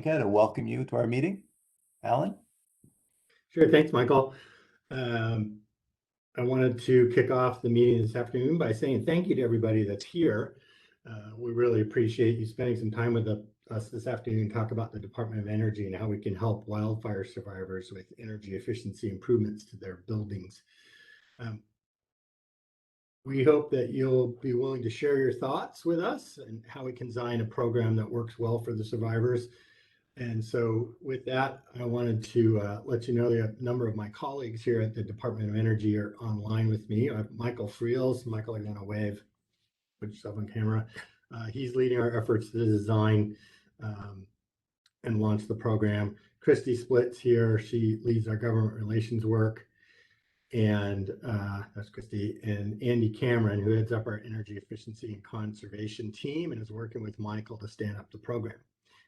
To welcome you to our meeting. Alan? Sure. Thanks, Michael. Um, I wanted to kick off the meeting this afternoon by saying thank you to everybody that's here. We really appreciate you spending some time with us this afternoon to talk about the Department of Energy and how we can help wildfire survivors with energy efficiency improvements to their buildings. Um, we hope that you'll be willing to share your thoughts with us and how we can design a program that works well for the survivors. And so with that, I wanted to let you know that a number of my colleagues here at the Department of Energy are online with me. I have Michael Friels. Michael, I'm going to wave, put yourself on camera. He's leading our efforts to design and launch the program. Christy Split's here. She leads our government relations work. And that's Christy. And Andy Cameron, who heads up our energy efficiency and conservation team and is working with Michael to stand up the program.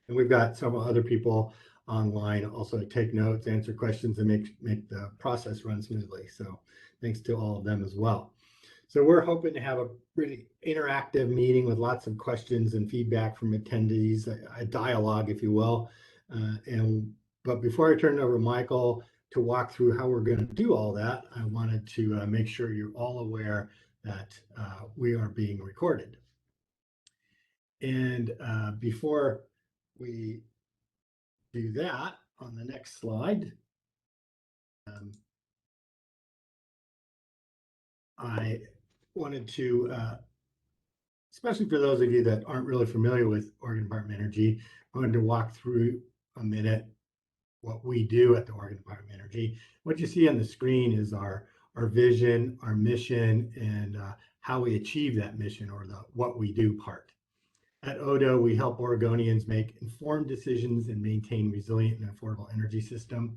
And we've got several other people online also to take notes, answer questions, and make the process run smoothly. So thanks to all of them as well. So we're hoping to have a really interactive meeting with lots of questions and feedback from attendees, a dialogue, if you will. But before I turn it over to Michael to walk through how we're going to do all that, I wanted to make sure you're all aware that we are being recorded. And before we do that, on the next slide, I wanted to, especially for those of you that aren't really familiar with Oregon Department of Energy, I wanted to walk through a minute what we do at the Oregon Department of Energy. What you see on the screen is our vision, our mission, and how we achieve that mission, or the what we do part. At ODO, we help Oregonians make informed decisions and maintain resilient and affordable energy system.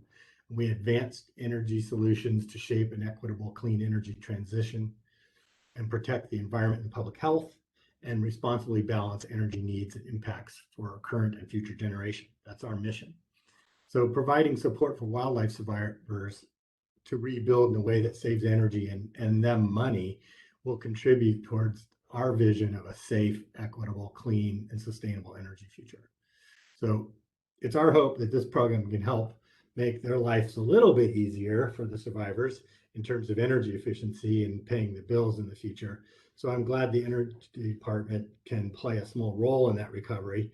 We advance energy solutions to shape an equitable clean energy transition and protect the environment and public health, and responsibly balance energy needs and impacts for our current and future generation. That's our mission. So providing support for wildlife survivors to rebuild in a way that saves energy and them money will contribute towards our vision of a safe, equitable, clean, and sustainable energy future. So it's our hope that this program can help make their lives a little bit easier for the survivors in terms of energy efficiency and paying the bills in the future. So I'm glad the Energy Department can play a small role in that recovery.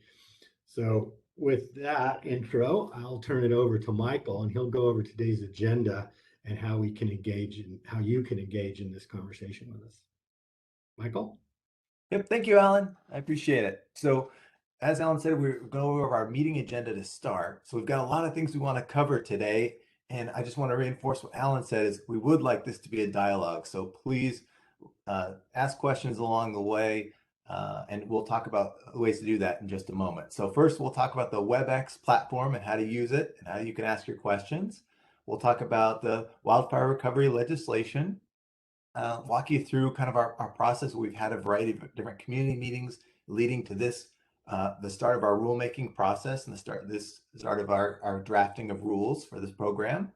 So with that intro, I'll turn it over to Michael, and he'll go over today's agenda and how we can engage and how you can engage in this conversation with us. Michael? Yep, thank you, Alan. I appreciate it. So as Alan said, we're going over our meeting agenda to start. So we've got a lot of things we want to cover today. And I just want to reinforce what Alan said is we would like this to be a dialogue. So please ask questions along the way. And we'll talk about ways to do that in just a moment. So first, we'll talk about the WebEx platform and how to use it and how you can ask your questions. We'll talk about the wildfire recovery legislation, walk you through kind of our process. We've had a variety of different community meetings leading to this, the start of our rulemaking process and the start of our drafting of rules for this program,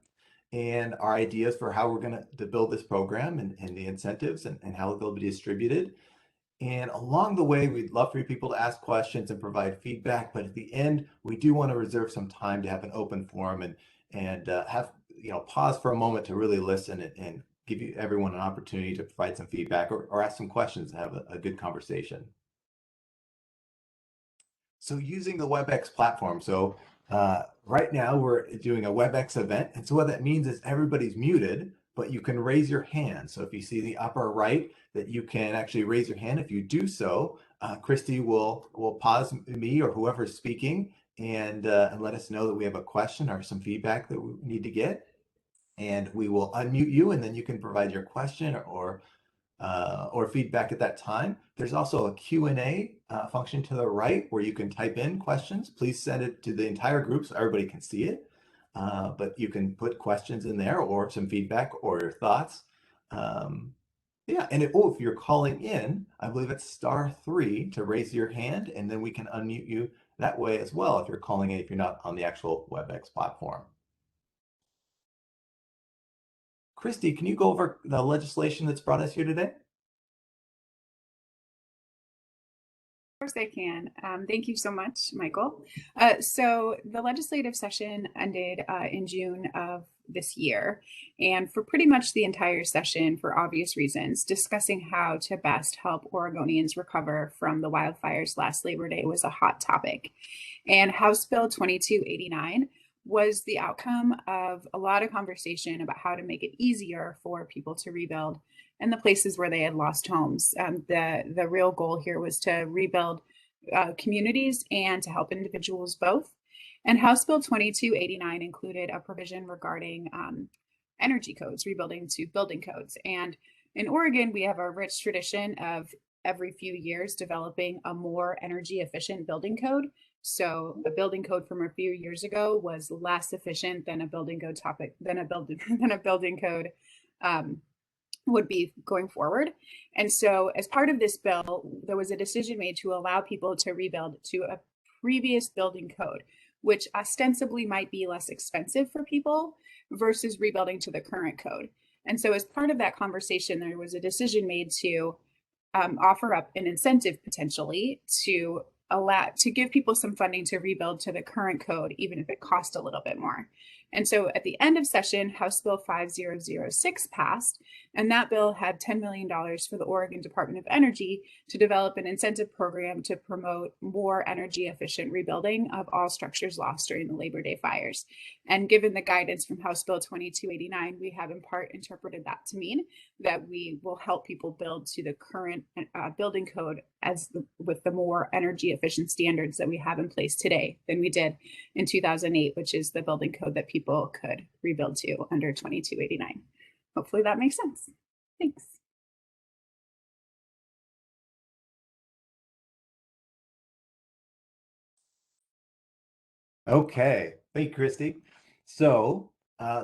and our ideas for how we're going to build this program and the incentives and how they'll be distributed. And along the way, we'd love for people to ask questions and provide feedback. But at the end, we do want to reserve some time to have an open forum and have pause for a moment to really listen and give everyone an opportunity to provide some feedback or ask some questions and have a good conversation. So using the WebEx platform. So right now we're doing a WebEx event. And so what that means is everybody's muted, but you can raise your hand. So if you see the upper right, that you can actually raise your hand. If you do so, Christy will pause me or whoever's speaking and let us know that we have a question or some feedback that we need to get. And we will unmute you, and then you can provide your question or feedback at that time. There's also a Q&A function to the right where you can type in questions. Please send it to the entire group so everybody can see it. But you can put questions in there or some feedback or your thoughts. Yeah, and if you're calling in, I believe it's *3 to raise your hand, and then we can unmute you that way as well if you're calling in, if you're not on the actual WebEx platform. Christy, can you go over the legislation that's brought us here today? course I can. Thank you so much, Michael. So the legislative session ended in June of this year, and for pretty much the entire session, for obvious reasons, discussing how to best help Oregonians recover from the wildfires last Labor Day was a hot topic. And House Bill 2289 was the outcome of a lot of conversation about how to make it easier for people to rebuild in the places where they had lost homes. The real goal here was to rebuild communities and to help individuals both. And House Bill 2289 included a provision regarding energy codes, rebuilding to building codes. And in Oregon, we have a rich tradition of every few years developing a more energy efficient building code. So a building code from a few years ago was less efficient than a building code code would be going forward. And so as part of this bill, there was a decision made to allow people to rebuild to a previous building code, which ostensibly might be less expensive for people versus rebuilding to the current code. And so as part of that conversation, there was a decision made to offer up an incentive potentially to give people some funding to rebuild to the current code, even if it cost a little bit more. And so at the end of session, House Bill 5006 passed, and that bill had $10 million for the Oregon Department of Energy to develop an incentive program to promote more energy efficient rebuilding of all structures lost during the Labor Day fires. And given the guidance from House Bill 2289, we have in part interpreted that to mean that we will help people build to the current building code with the more energy efficient standards that we have in place today than we did in 2008, which is the building code that people could rebuild to under 2289. Hopefully that makes sense. Thanks. Okay, thank you, Christy. So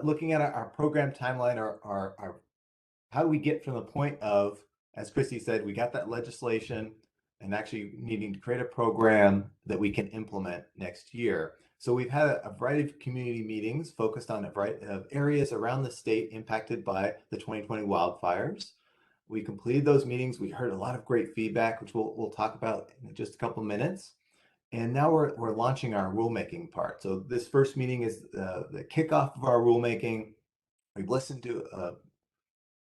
looking at our program timeline, our how do we get from the point of, as Christy said, we got that legislation and actually needing to create a program that we can implement next year. So we've had a variety of community meetings focused on a variety of areas around the state impacted by the 2020 wildfires. We completed those meetings. We heard a lot of great feedback, which we'll talk about in just a couple minutes. And now we're launching our rulemaking part. So this first meeting is the kickoff of our rulemaking. We've listened to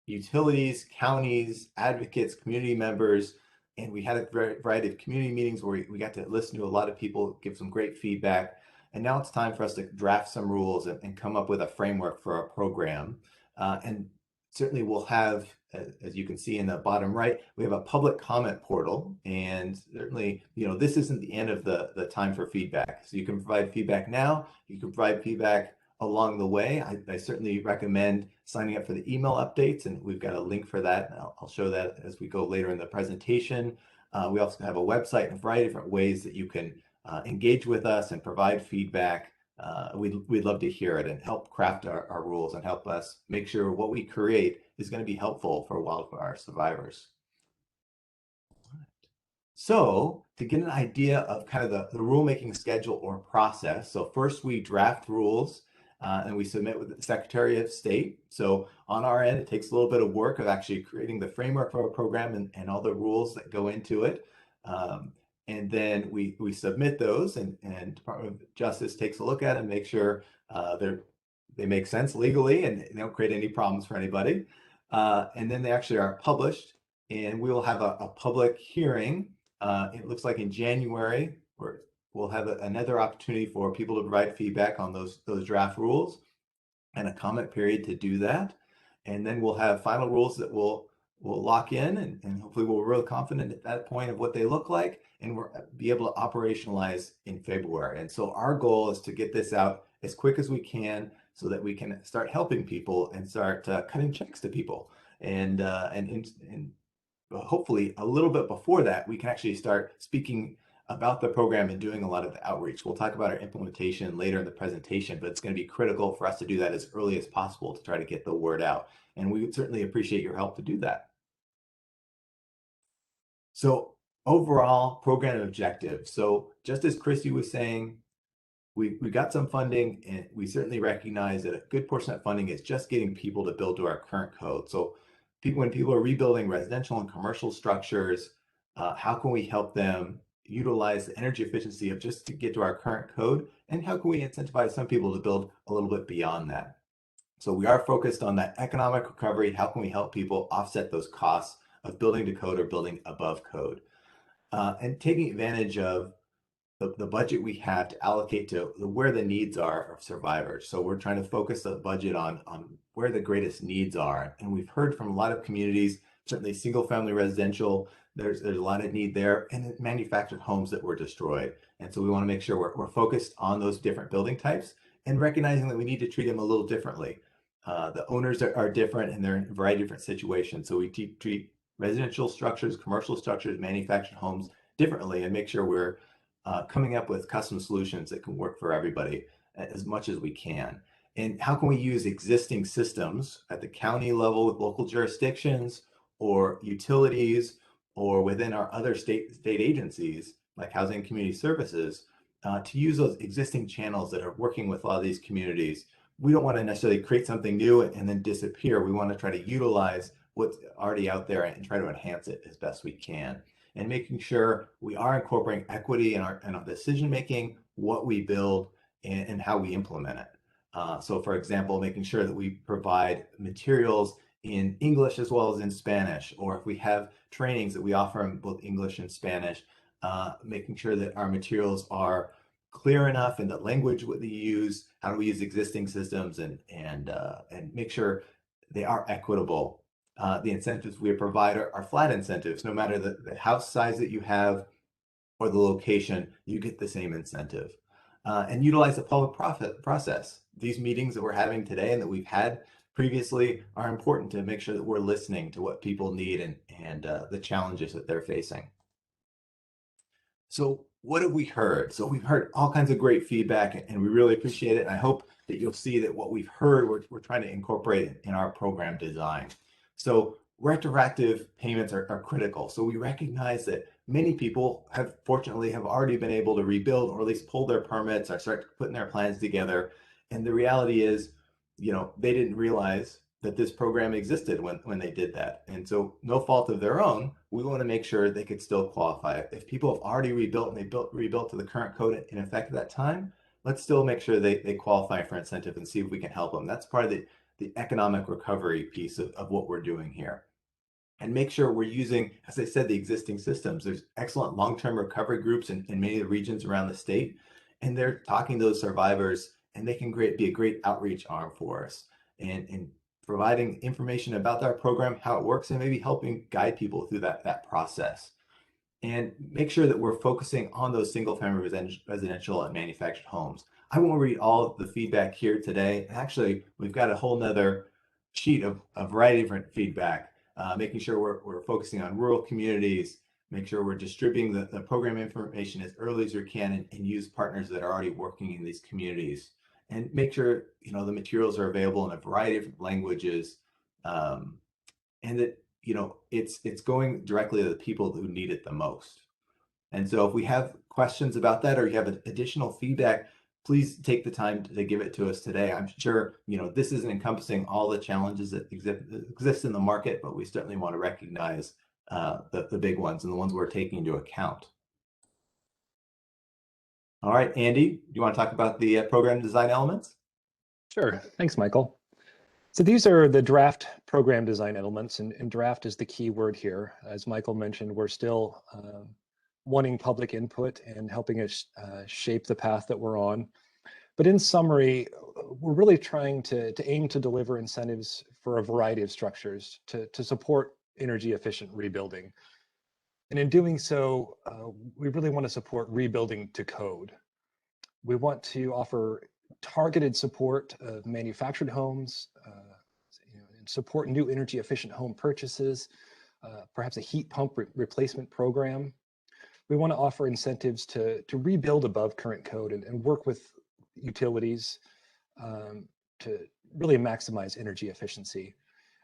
utilities, counties, advocates, community members, and we had a variety of community meetings where we got to listen to a lot of people, give some great feedback. And now it's time for us to draft some rules and come up with a framework for our program. And certainly we'll have, as you can see in the bottom right, we have a public comment portal. And certainly, this isn't the end of the time for feedback. So you can provide feedback now, you can provide feedback along the way. I certainly recommend signing up for the email updates, and we've got a link for that. I'll show that as we go later in the presentation. We also have a website and a variety of different ways that you can engage with us and provide feedback. We'd love to hear it and help craft our rules and help us make sure what we create is going to be helpful for wildfire survivors. So to get an idea of kind of the rulemaking schedule or process, so first we draft rules and we submit with the Secretary of State. So on our end, it takes a little bit of work of actually creating the framework for our program and all the rules that go into it. And then we submit those, and Department of Justice takes a look at it and make sure they make sense legally and they don't create any problems for anybody. And then they actually are published, and we will have a public hearing. It looks like in January, where we'll have another opportunity for people to provide feedback on those draft rules and a comment period to do that. And then we'll have final rules that we'll lock in, and hopefully we're real confident at that point of what they look like, and we'll be able to operationalize in February. And so our goal is to get this out as quick as we can so that we can start helping people and start cutting checks to people. And hopefully a little bit before that, we can actually start speaking about the program and doing a lot of the outreach. We'll talk about our implementation later in the presentation, but it's going to be critical for us to do that as early as possible to try to get the word out. And we would certainly appreciate your help to do that. So overall program objective. So just as Christy was saying, we got some funding, and we certainly recognize that a good portion of funding is just getting people to build to our current code. So when people are rebuilding residential and commercial structures, how can we help them utilize the energy efficiency of just to get to our current code, and how can we incentivize some people to build a little bit beyond that. So we are focused on that economic recovery. How can we help people offset those costs of building to code or building above code? And taking advantage of the budget we have to allocate to where the needs are of survivors. So we're trying to focus the budget on where the greatest needs are. And we've heard from a lot of communities, certainly single family residential, there's a lot of need there, and manufactured homes that were destroyed. And so we want to make sure we're focused on those different building types and recognizing that we need to treat them a little differently. The owners are different and they're in a variety of different situations. So we treat residential structures, commercial structures, manufactured homes differently, and make sure we're coming up with custom solutions that can work for everybody as much as we can. And how can we use existing systems at the county level with local jurisdictions or utilities or within our other state agencies like Housing and Community Services to use those existing channels that are working with a lot of these communities. We don't want to necessarily create something new and then disappear. We want to try to utilize what's already out there and try to enhance it as best we can. And making sure we are incorporating equity in our decision making, what we build, and how we implement it. So for example, making sure that we provide materials in English as well as in Spanish, or if we have trainings that we offer in both English and Spanish, making sure that our materials are clear enough in the language what they use, how do we use existing systems, and make sure they are equitable. The incentives we provide are flat incentives. No matter the house size that you have or the location, you get the same incentive. And utilize the public process. These meetings that we're having today and that we've had previously are important to make sure that we're listening to what people need and the challenges that they're facing. So what have we heard? So we've heard all kinds of great feedback and we really appreciate it. And I hope that you'll see that what we've heard, we're trying to incorporate in our program design. So retroactive payments are critical. So we recognize that many people fortunately have already been able to rebuild or at least pull their permits or start putting their plans together. And the reality is, they didn't realize that this program existed when they did that. And so no fault of their own, we want to make sure they could still qualify. If people have already rebuilt and they rebuilt to the current code in effect at that time, let's still make sure they qualify for incentive and see if we can help them. That's part of the economic recovery piece of what we're doing here. And make sure we're using, as I said, the existing systems. There's excellent long-term recovery groups in many of the regions around the state, and they're talking to those survivors, and they can be a great outreach arm for us and providing information about our program, how it works, and maybe helping guide people through that process. And make sure that we're focusing on those single-family residential and manufactured homes. I won't read all of the feedback here today. Actually, we've got a whole nother sheet of a variety of different feedback, making sure we're focusing on rural communities, make sure we're distributing the program information as early as we can and use partners that are already working in these communities. And make sure the materials are available in a variety of different languages, and that it's going directly to the people who need it the most. And so if we have questions about that or you have additional feedback, please take the time to give it to us today. I'm sure this isn't encompassing all the challenges that exist in the market, but we certainly want to recognize the big ones and the ones we're taking into account. All right, Andy, do you want to talk about the program design elements? Sure. Thanks, Michael. So these are the draft program design elements, and draft is the key word here. As Michael mentioned, we're still wanting public input and helping us shape the path that we're on. But in summary, we're really trying to aim to deliver incentives for a variety of structures to support energy efficient rebuilding. And in doing so, we really want to support rebuilding to code. We want to offer targeted support of manufactured homes, and support new energy efficient home purchases, perhaps a heat pump replacement program. We want to offer incentives to rebuild above current code and work with utilities to really maximize energy efficiency.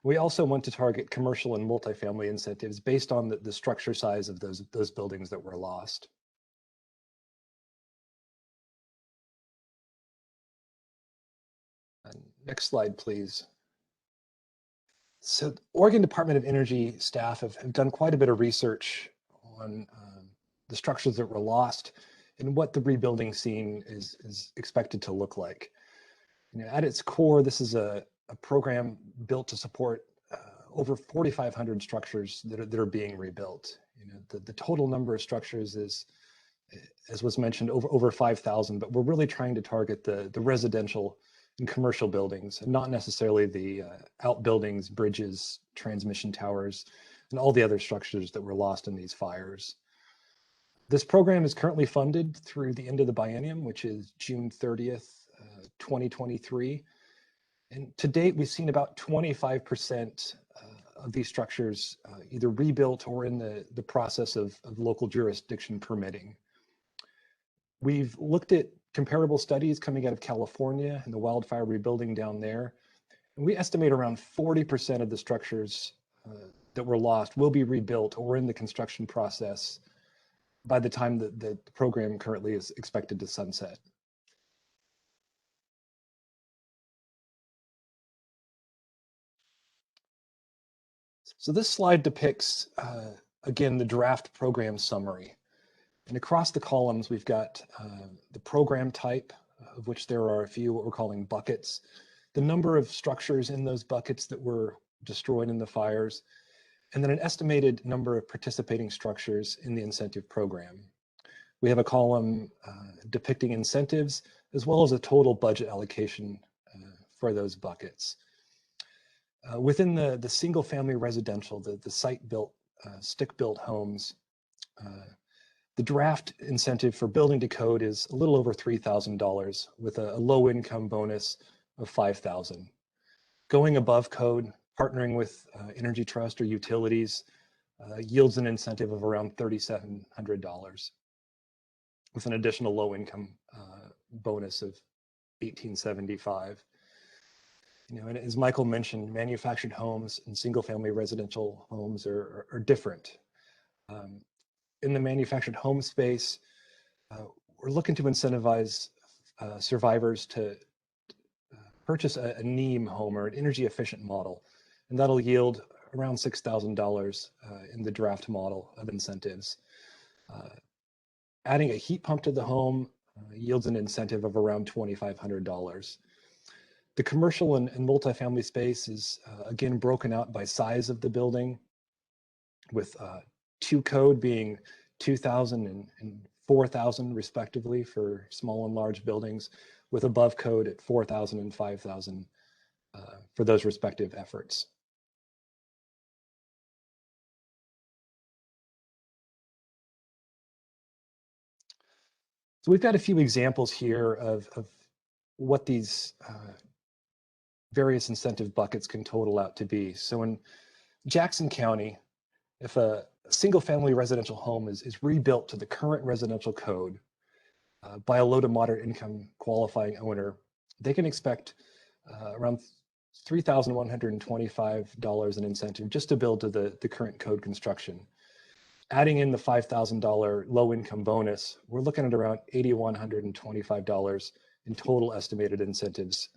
We also want to target commercial and multifamily incentives based on the structure size of those buildings that were lost. Next slide, please. So the Oregon Department of Energy staff have done quite a bit of research on the structures that were lost, and what the rebuilding scene is expected to look like. At its core, this is a program built to support over 4,500 structures that are being rebuilt. The total number of structures is, as was mentioned, over 5,000, but we're really trying to target the residential and commercial buildings, and not necessarily the outbuildings, bridges, transmission towers, and all the other structures that were lost in these fires. This program is currently funded through the end of the biennium, which is June 30th, 2023. And to date, we've seen about 25% of these structures either rebuilt or in the process of local jurisdiction permitting. We've looked at comparable studies coming out of California and the wildfire rebuilding down there. And we estimate around 40% of the structures that were lost will be rebuilt or in the construction process by the time that the program currently is expected to sunset. So this slide depicts, again, the draft program summary. And across the columns, we've got the program type, of which there are a few, what we're calling buckets, the number of structures in those buckets that were destroyed in the fires, and then an estimated number of participating structures in the incentive program. We have a column depicting incentives, as well as a total budget allocation for those buckets. Within the single family residential, the site-built, stick-built homes, the draft incentive for building to code is a little over $3,000 with a low income bonus of $5,000. Going above code, partnering with Energy Trust or utilities yields an incentive of around $3,700 with an additional low income bonus of $1,875. And as Michael mentioned, manufactured homes and single family residential homes are different. In the manufactured home space, we're looking to incentivize survivors to purchase a NEEM home or an energy efficient model, and that'll yield around $6,000 in the draft model of incentives. Adding a heat pump to the home yields an incentive of around $2,500. The commercial and multifamily space is again broken out by size of the building, with to code being 2,000 and 4,000 respectively for small and large buildings, with above code at 4,000 and 5,000 for those respective efforts. So we've got a few examples here of what these various incentive buckets can total out to be. So in Jackson County, if a single family residential home is rebuilt to the current residential code by a low to moderate income qualifying owner, they can expect around $3,125 in incentive just to build to the current code construction. Adding in the $5,000 low income bonus, we're looking at around $8,125 in total estimated incentives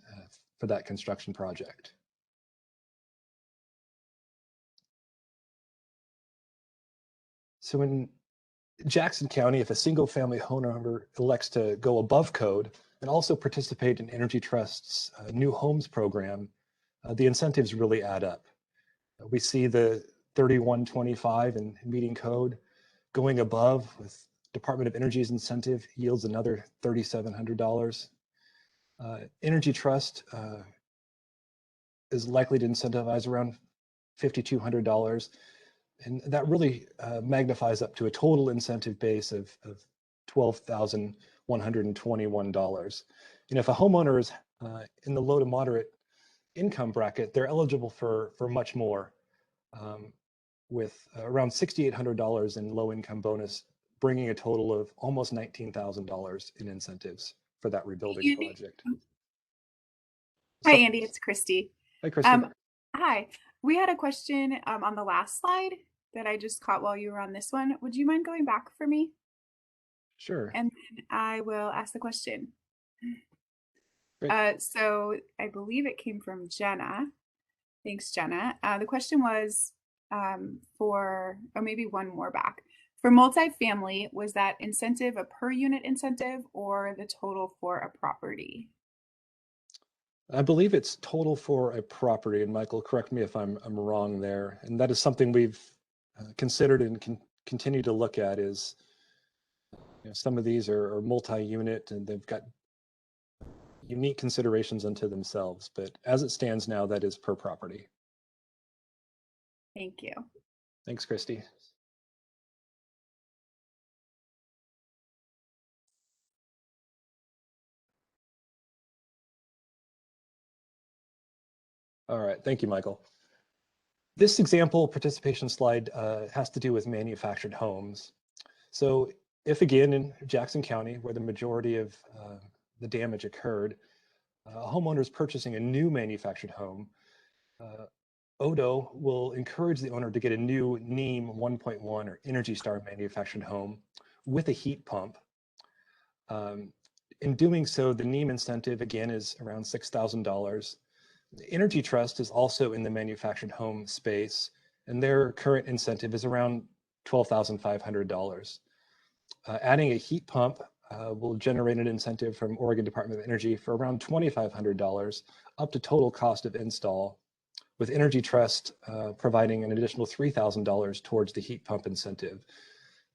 for that construction project. So in Jackson County, if a single family homeowner elects to go above code and also participate in Energy Trust's new homes program, the incentives really add up. We see the 3125 in meeting code. Going above with Department of Energy's incentive yields another $3,700. Energy Trust is likely to incentivize around $5,200. And that really magnifies up to a total incentive base of $12,121. If a homeowner is in the low to moderate income bracket, they're eligible for much more, with around $6,800 in low income bonus, bringing a total of almost $19,000 in incentives for that rebuilding project. Hi, Andy, it's Christy. Hi, Christy. Hi, we had a question on the last slide that I just caught while you were on this one. Would you mind going back for me? Sure. And then I will ask the question. Great. So I believe it came from Jenna. Thanks, Jenna. The question was or maybe one more back. For multifamily, was that incentive a per unit incentive or the total for a property? I believe it's total for a property, and Michael, correct me if I'm wrong there. And that is something we've considered and continue to look at. Is some of these are multi-unit and they've got unique considerations unto themselves. But as it stands now, that is per property. Thank you. Thanks, Christy. All right, thank you, Michael. This example participation slide has to do with manufactured homes. So if again in Jackson County, where the majority of the damage occurred, a homeowner is purchasing a new manufactured home, ODO will encourage the owner to get a new NEEM 1.1 or Energy Star manufactured home with a heat pump. In doing so, the NEEM incentive again is around $6,000. The Energy Trust is also in the manufactured home space, and their current incentive is around $12,500. Adding a heat pump will generate an incentive from Oregon Department of Energy for around $2,500, up to total cost of install, with Energy Trust providing an additional $3,000 towards the heat pump incentive.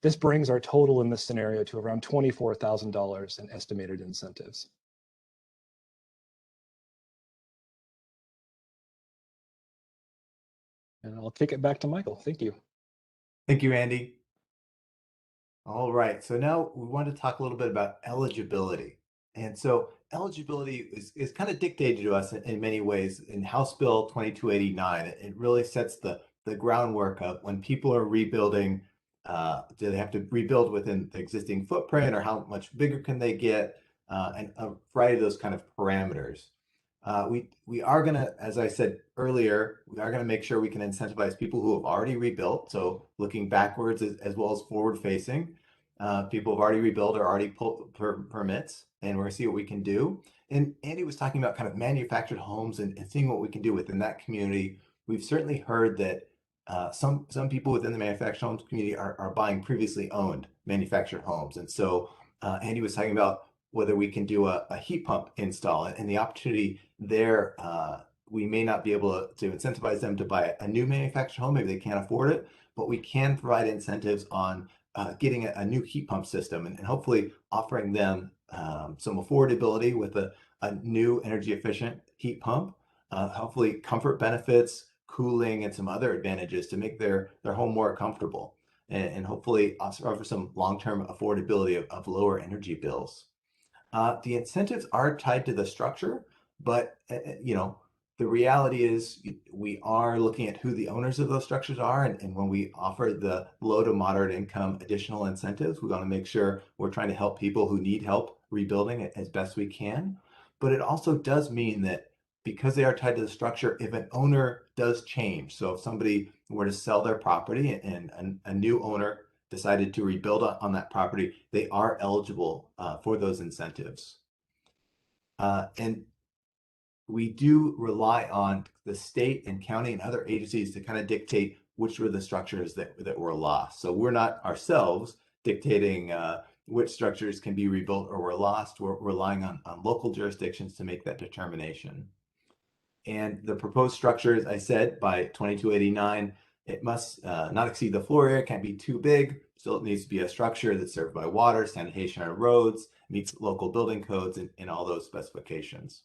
This brings our total in this scenario to around $24,000 in estimated incentives. And I'll kick it back to Michael. Thank you. Thank you, Andy. All right, so now we want to talk a little bit about eligibility. And so eligibility is kind of dictated to us in many ways. In House Bill 2289, it really sets the groundwork of when people are rebuilding, do they have to rebuild within the existing footprint, or how much bigger can they get, and a variety of those kind of parameters. We are going to, as I said earlier, we are going to make sure we can incentivize people who have already rebuilt. So looking backwards as well as forward facing, people have already rebuilt or already pulled permits, and we're going to see what we can do. And Andy was talking about kind of manufactured homes and seeing what we can do within that community. We've certainly heard that some people within the manufactured homes community are buying previously owned manufactured homes. And so Andy was talking about whether we can do a heat pump install, and the opportunity there. We may not be able to incentivize them to buy a new manufactured home, maybe they can't afford it, but we can provide incentives on getting a new heat pump system, and hopefully offering them some affordability with a new energy efficient heat pump, hopefully comfort benefits, cooling, and some other advantages to make their home more comfortable, and hopefully also offer some long-term affordability of lower energy bills. The incentives are tied to the structure, but the reality is we are looking at who the owners of those structures are, and when we offer the low to moderate income additional incentives, we want to make sure we're trying to help people who need help rebuilding it as best we can. But it also does mean that because they are tied to the structure, if an owner does change, so if somebody were to sell their property and a new owner decided to rebuild on that property, they are eligible for those incentives. And we do rely on the state and county and other agencies to kind of dictate which were the structures that were lost. So we're not ourselves dictating which structures can be rebuilt or were lost. We're relying on local jurisdictions to make that determination. And the proposed structure, as I said, by 2289, it must not exceed the floor area, can't be too big. So it needs to be a structure that's served by water, sanitation, and roads, meets local building codes and all those specifications.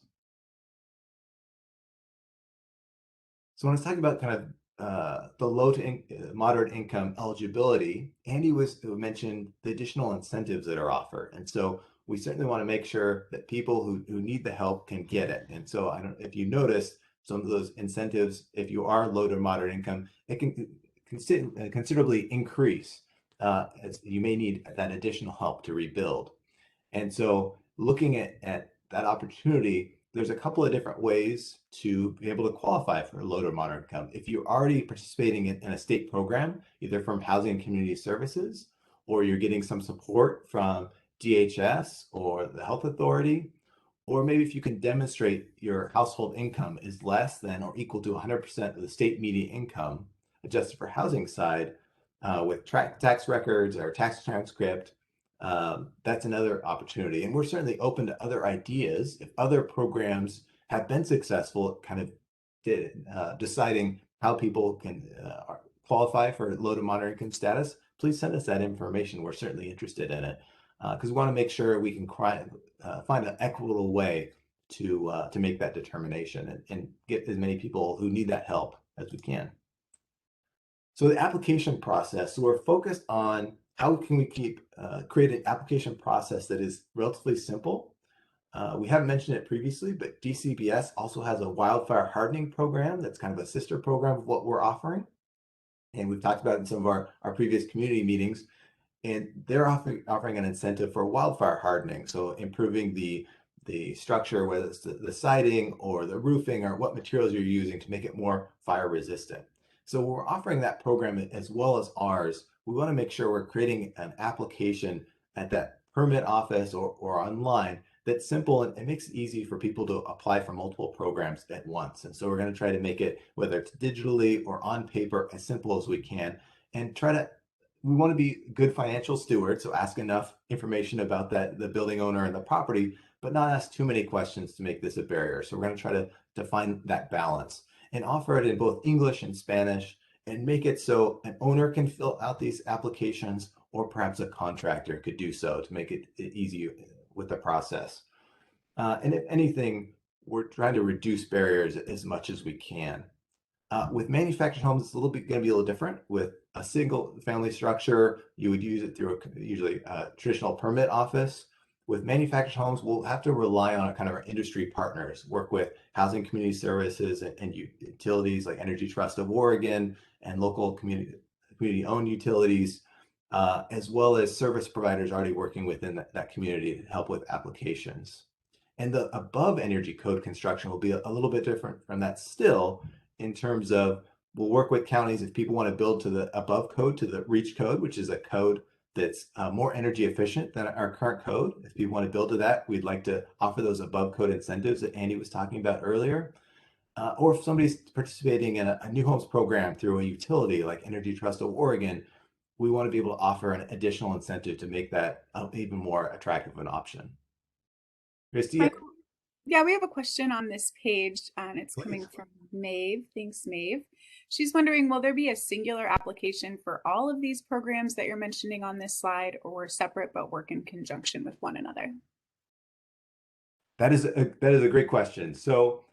So when I was talking about kind of the low to moderate income eligibility, Andy mentioned the additional incentives that are offered. And so we certainly want to make sure that people who need the help can get it. And so I don't, if you notice some of those incentives, if you are low to moderate income, it can considerably increase as you may need that additional help to rebuild. And so looking at that opportunity, there's a couple of different ways to be able to qualify for low to moderate income. If you're already participating in a state program, either from Housing and Community Services, or you're getting some support from DHS or the Health Authority, or maybe if you can demonstrate your household income is less than or equal to 100% of the state median income, adjusted for housing side, with tax records or tax transcript. That's another opportunity. And we're certainly open to other ideas. If other programs have been successful, kind of deciding how people can qualify for low to moderate income status, please send us that information. We're certainly interested in it because we want to make sure we can find an equitable way to make that determination and get as many people who need that help as we can. So the application process, so we're focused on how can we create an application process that is relatively simple. We haven't mentioned it previously, but DCBS also has a wildfire hardening program that's kind of a sister program of what we're offering. And we've talked about it in some of our previous community meetings. And they're offering an incentive for wildfire hardening. So improving the structure, whether it's the siding or the roofing or what materials you're using to make it more fire resistant. So we're offering that program as well as ours. We want to make sure we're creating an application at that permit office or online that's simple and it makes it easy for people to apply for multiple programs at once. And so we're going to try to make it, whether it's digitally or on paper, as simple as we can, and we want to be good financial stewards, so ask enough information about the building owner and the property, but not ask too many questions to make this a barrier. So we're going to try to find that balance and offer it in both English and Spanish and make it so an owner can fill out these applications or perhaps a contractor could do so to make it easy with the process. And if anything, we're trying to reduce barriers as much as we can. With manufactured homes, it's going to be a little different. With a single family structure, you would use it through usually a traditional permit office. With manufactured homes, we'll have to rely on kind of our industry partners, work with housing community services and utilities like Energy Trust of Oregon and local community-owned utilities, as well as service providers already working within that community to help with applications. And the above energy code construction will be a little bit different from that still, in terms of we'll work with counties if people want to build to the above code, to the REACH code, which is a code that's more energy efficient than our current code. If people want to build to that, we'd like to offer those above code incentives that Andy was talking about earlier. Or if somebody's participating in a new homes program through a utility like Energy Trust of Oregon, we want to be able to offer an additional incentive to make that even more attractive of an option. Christy? Michael, yeah, we have a question on this page, and it's Please. coming from Maeve. Thanks, Maeve. She's wondering, will there be a singular application for all of these programs that you're mentioning on this slide, or separate but work in conjunction with one another? That is a great question. So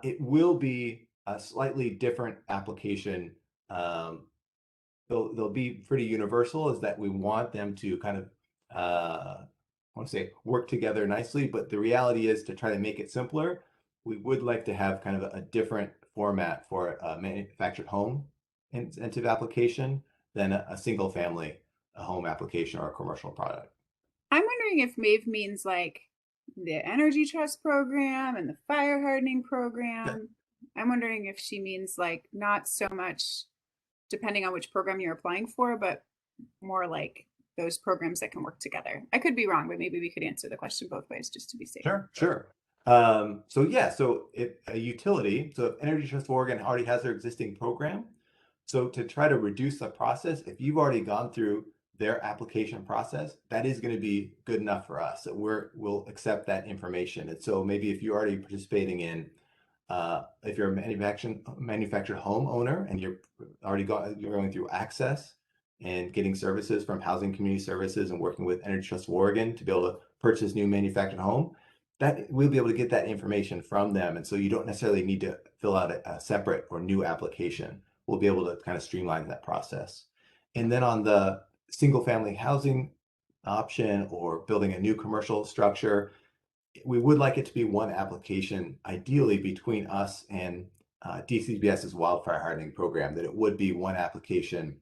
it will be a slightly different application. They'll be pretty universal, is that we want them to kind of I want to say work together nicely, but the reality is to try to make it simpler, we would like to have kind of a different format for a manufactured home incentive application than a single family home application or a commercial product. I'm wondering if Maeve means like the Energy Trust program and the fire hardening program. I'm wondering if she means like not so much depending on which program you're applying for, but more like those programs that can work together. I could be wrong, but maybe we could answer the question both ways just to be safe. Sure. So if a utility, so if Energy Trust of Oregon already has their existing program, so to try to reduce the process, if you've already gone through their application process, that is going to be good enough for us. That we'll accept that information. And so maybe if you're already participating in, if you're a manufactured home owner and you're going through access and getting services from Housing Community Services and working with Energy Trust of Oregon to be able to purchase new manufactured home, that we'll be able to get that information from them. And so you don't necessarily need to fill out a separate or new application. We'll be able to kind of streamline that process. And then on the single family housing option or building a new commercial structure, we would like it to be one application, ideally between us and DCBS's wildfire hardening program, that it would be one application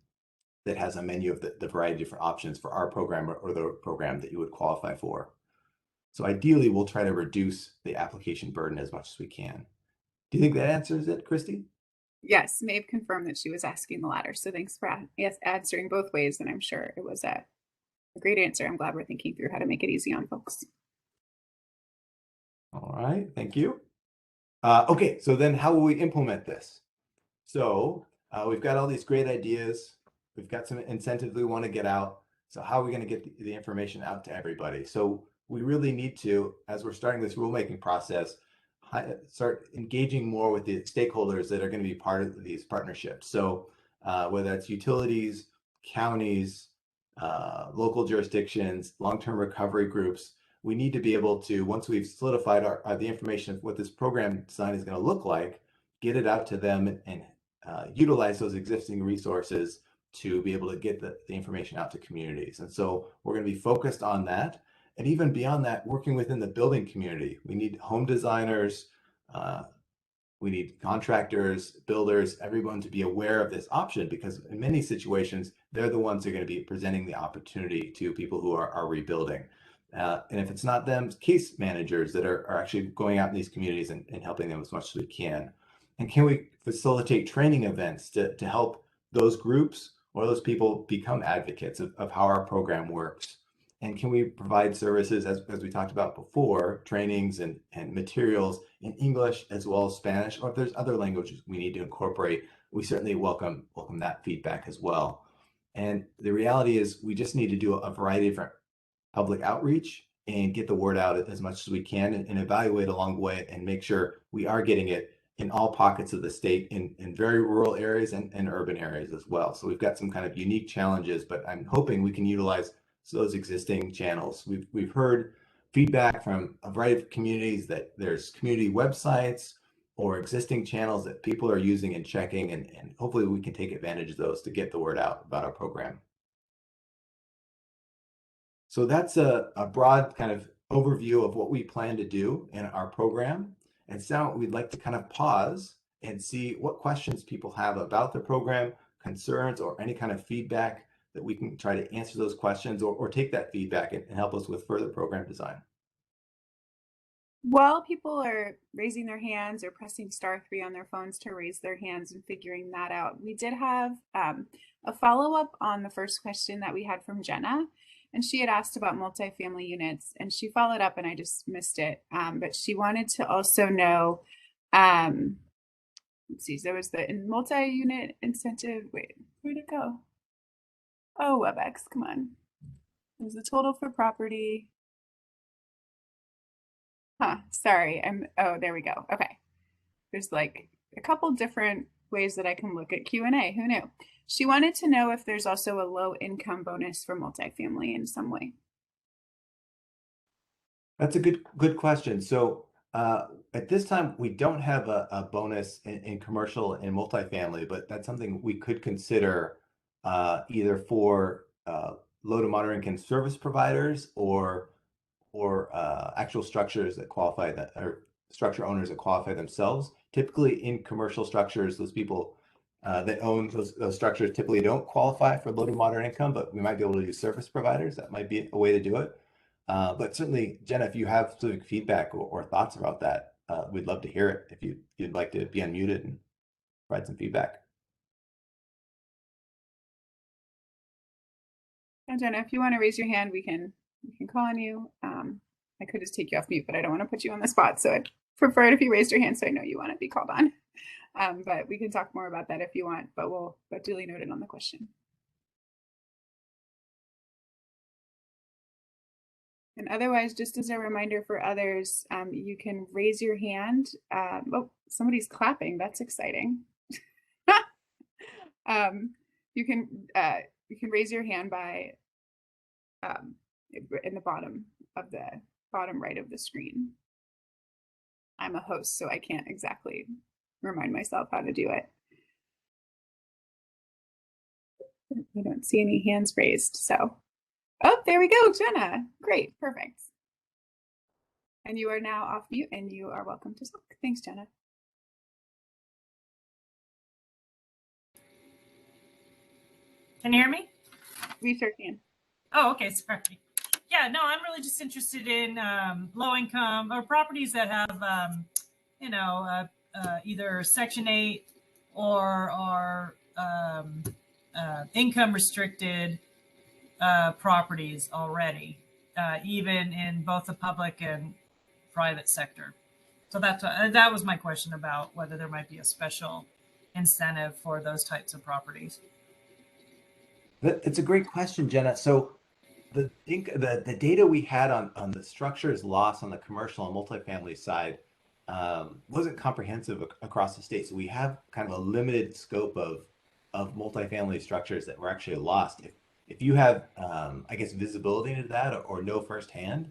that has a menu of the variety of different options for our program or the program that you would qualify for. So ideally, we'll try to reduce the application burden as much as we can. Do you think that answers it, Christy? Yes, Maeve confirmed that she was asking the latter. So thanks for answering both ways. And I'm sure it was a great answer. I'm glad we're thinking through how to make it easy on folks. All right, thank you. Okay, so then how will we implement this? So we've got all these great ideas. we've got some incentives we want to get out. So how are we going to get the information out to everybody? So we really need to, as we're starting this rulemaking process, start engaging more with the stakeholders that are going to be part of these partnerships. So whether that's utilities, counties, local jurisdictions, long-term recovery groups, we need to be able to, once we've solidified the information of what this program design is going to look like, get it out to them and utilize those existing resources to be able to get the information out to communities. And so we're going to be focused on that. And even beyond that, working within the building community. We need home designers, we need contractors, builders, everyone to be aware of this option, because in many situations, they're the ones who are going to be presenting the opportunity to people who are rebuilding. And if it's not them, case managers that are actually going out in these communities and helping them as much as we can. And can we facilitate training events to help those groups or those people become advocates of how our program works? And can we provide services, as we talked about before, trainings and materials in English as well as Spanish, or if there's other languages we need to incorporate, we certainly welcome that feedback as well. And the reality is we just need to do a variety of different public outreach and get the word out as much as we can, and evaluate along the way and make sure we are getting it in all pockets of the state, in very rural areas and urban areas as well. So we've got some kind of unique challenges, but I'm hoping we can utilize those existing channels. We've heard feedback from a variety of communities that there's community websites or existing channels that people are using and checking, and hopefully we can take advantage of those to get the word out about our program. So that's a broad kind of overview of what we plan to do in our program. And so we'd like to kind of pause and see what questions people have about the program, concerns, or any kind of feedback that we can try to answer those questions, or take that feedback and help us with further program design. While people are raising their hands or pressing *3 on their phones to raise their hands and figuring that out, we did have a follow-up on the first question that we had from Jenna. And she had asked about multifamily units, and she followed up and I just missed it. But she wanted to also know, let's see, there was the multi-unit incentive. Wait, where'd it go? Oh, WebEx, come on. There's the total for property. Sorry, oh, there we go. Okay. There's like a couple different ways that I can look at Q&A. Who knew? She wanted to know if there's also a low income bonus for multifamily in some way. That's a good question. So at this time, we don't have a bonus in commercial and multifamily, but that's something we could consider either for low to moderate income service providers or actual structures that qualify, that or structure owners that qualify themselves. Typically in commercial structures, those people that own those structures typically don't qualify for low to moderate income, but we might be able to use service providers. That might be a way to do it. But certainly, Jenna, if you have specific feedback or thoughts about that, we'd love to hear it. If you'd like to be unmuted and provide some feedback. And Jenna, if you want to raise your hand, we can call on you. I could just take you off mute, but I don't want to put you on the spot. So I'd prefer it if you raised your hand so I know you want to be called on. But we can talk more about that if you want, but duly noted on the question. And otherwise, just as a reminder for others, you can raise your hand. Oh, somebody's clapping. That's exciting. You can raise your hand by in the bottom right of the screen. I'm a host, so I can't exactly remind myself how to do it. I don't see any hands raised, so. Oh, there we go, Jenna. Great, perfect. And you are now off mute and you are welcome to talk. Thanks, Jenna. Can you hear me? We sure can. Oh, okay, sorry. Yeah, no, I'm really just interested in low income or properties that have, either Section 8 or income restricted properties already, even in both the public and private sector. So that was my question about whether there might be a special incentive for those types of properties. It's a great question, Jenna. So the data we had on the structures loss on the commercial and multifamily side wasn't comprehensive across the state. So we have kind of a limited scope of multifamily structures that were actually lost. If you have, I guess, visibility into that or know firsthand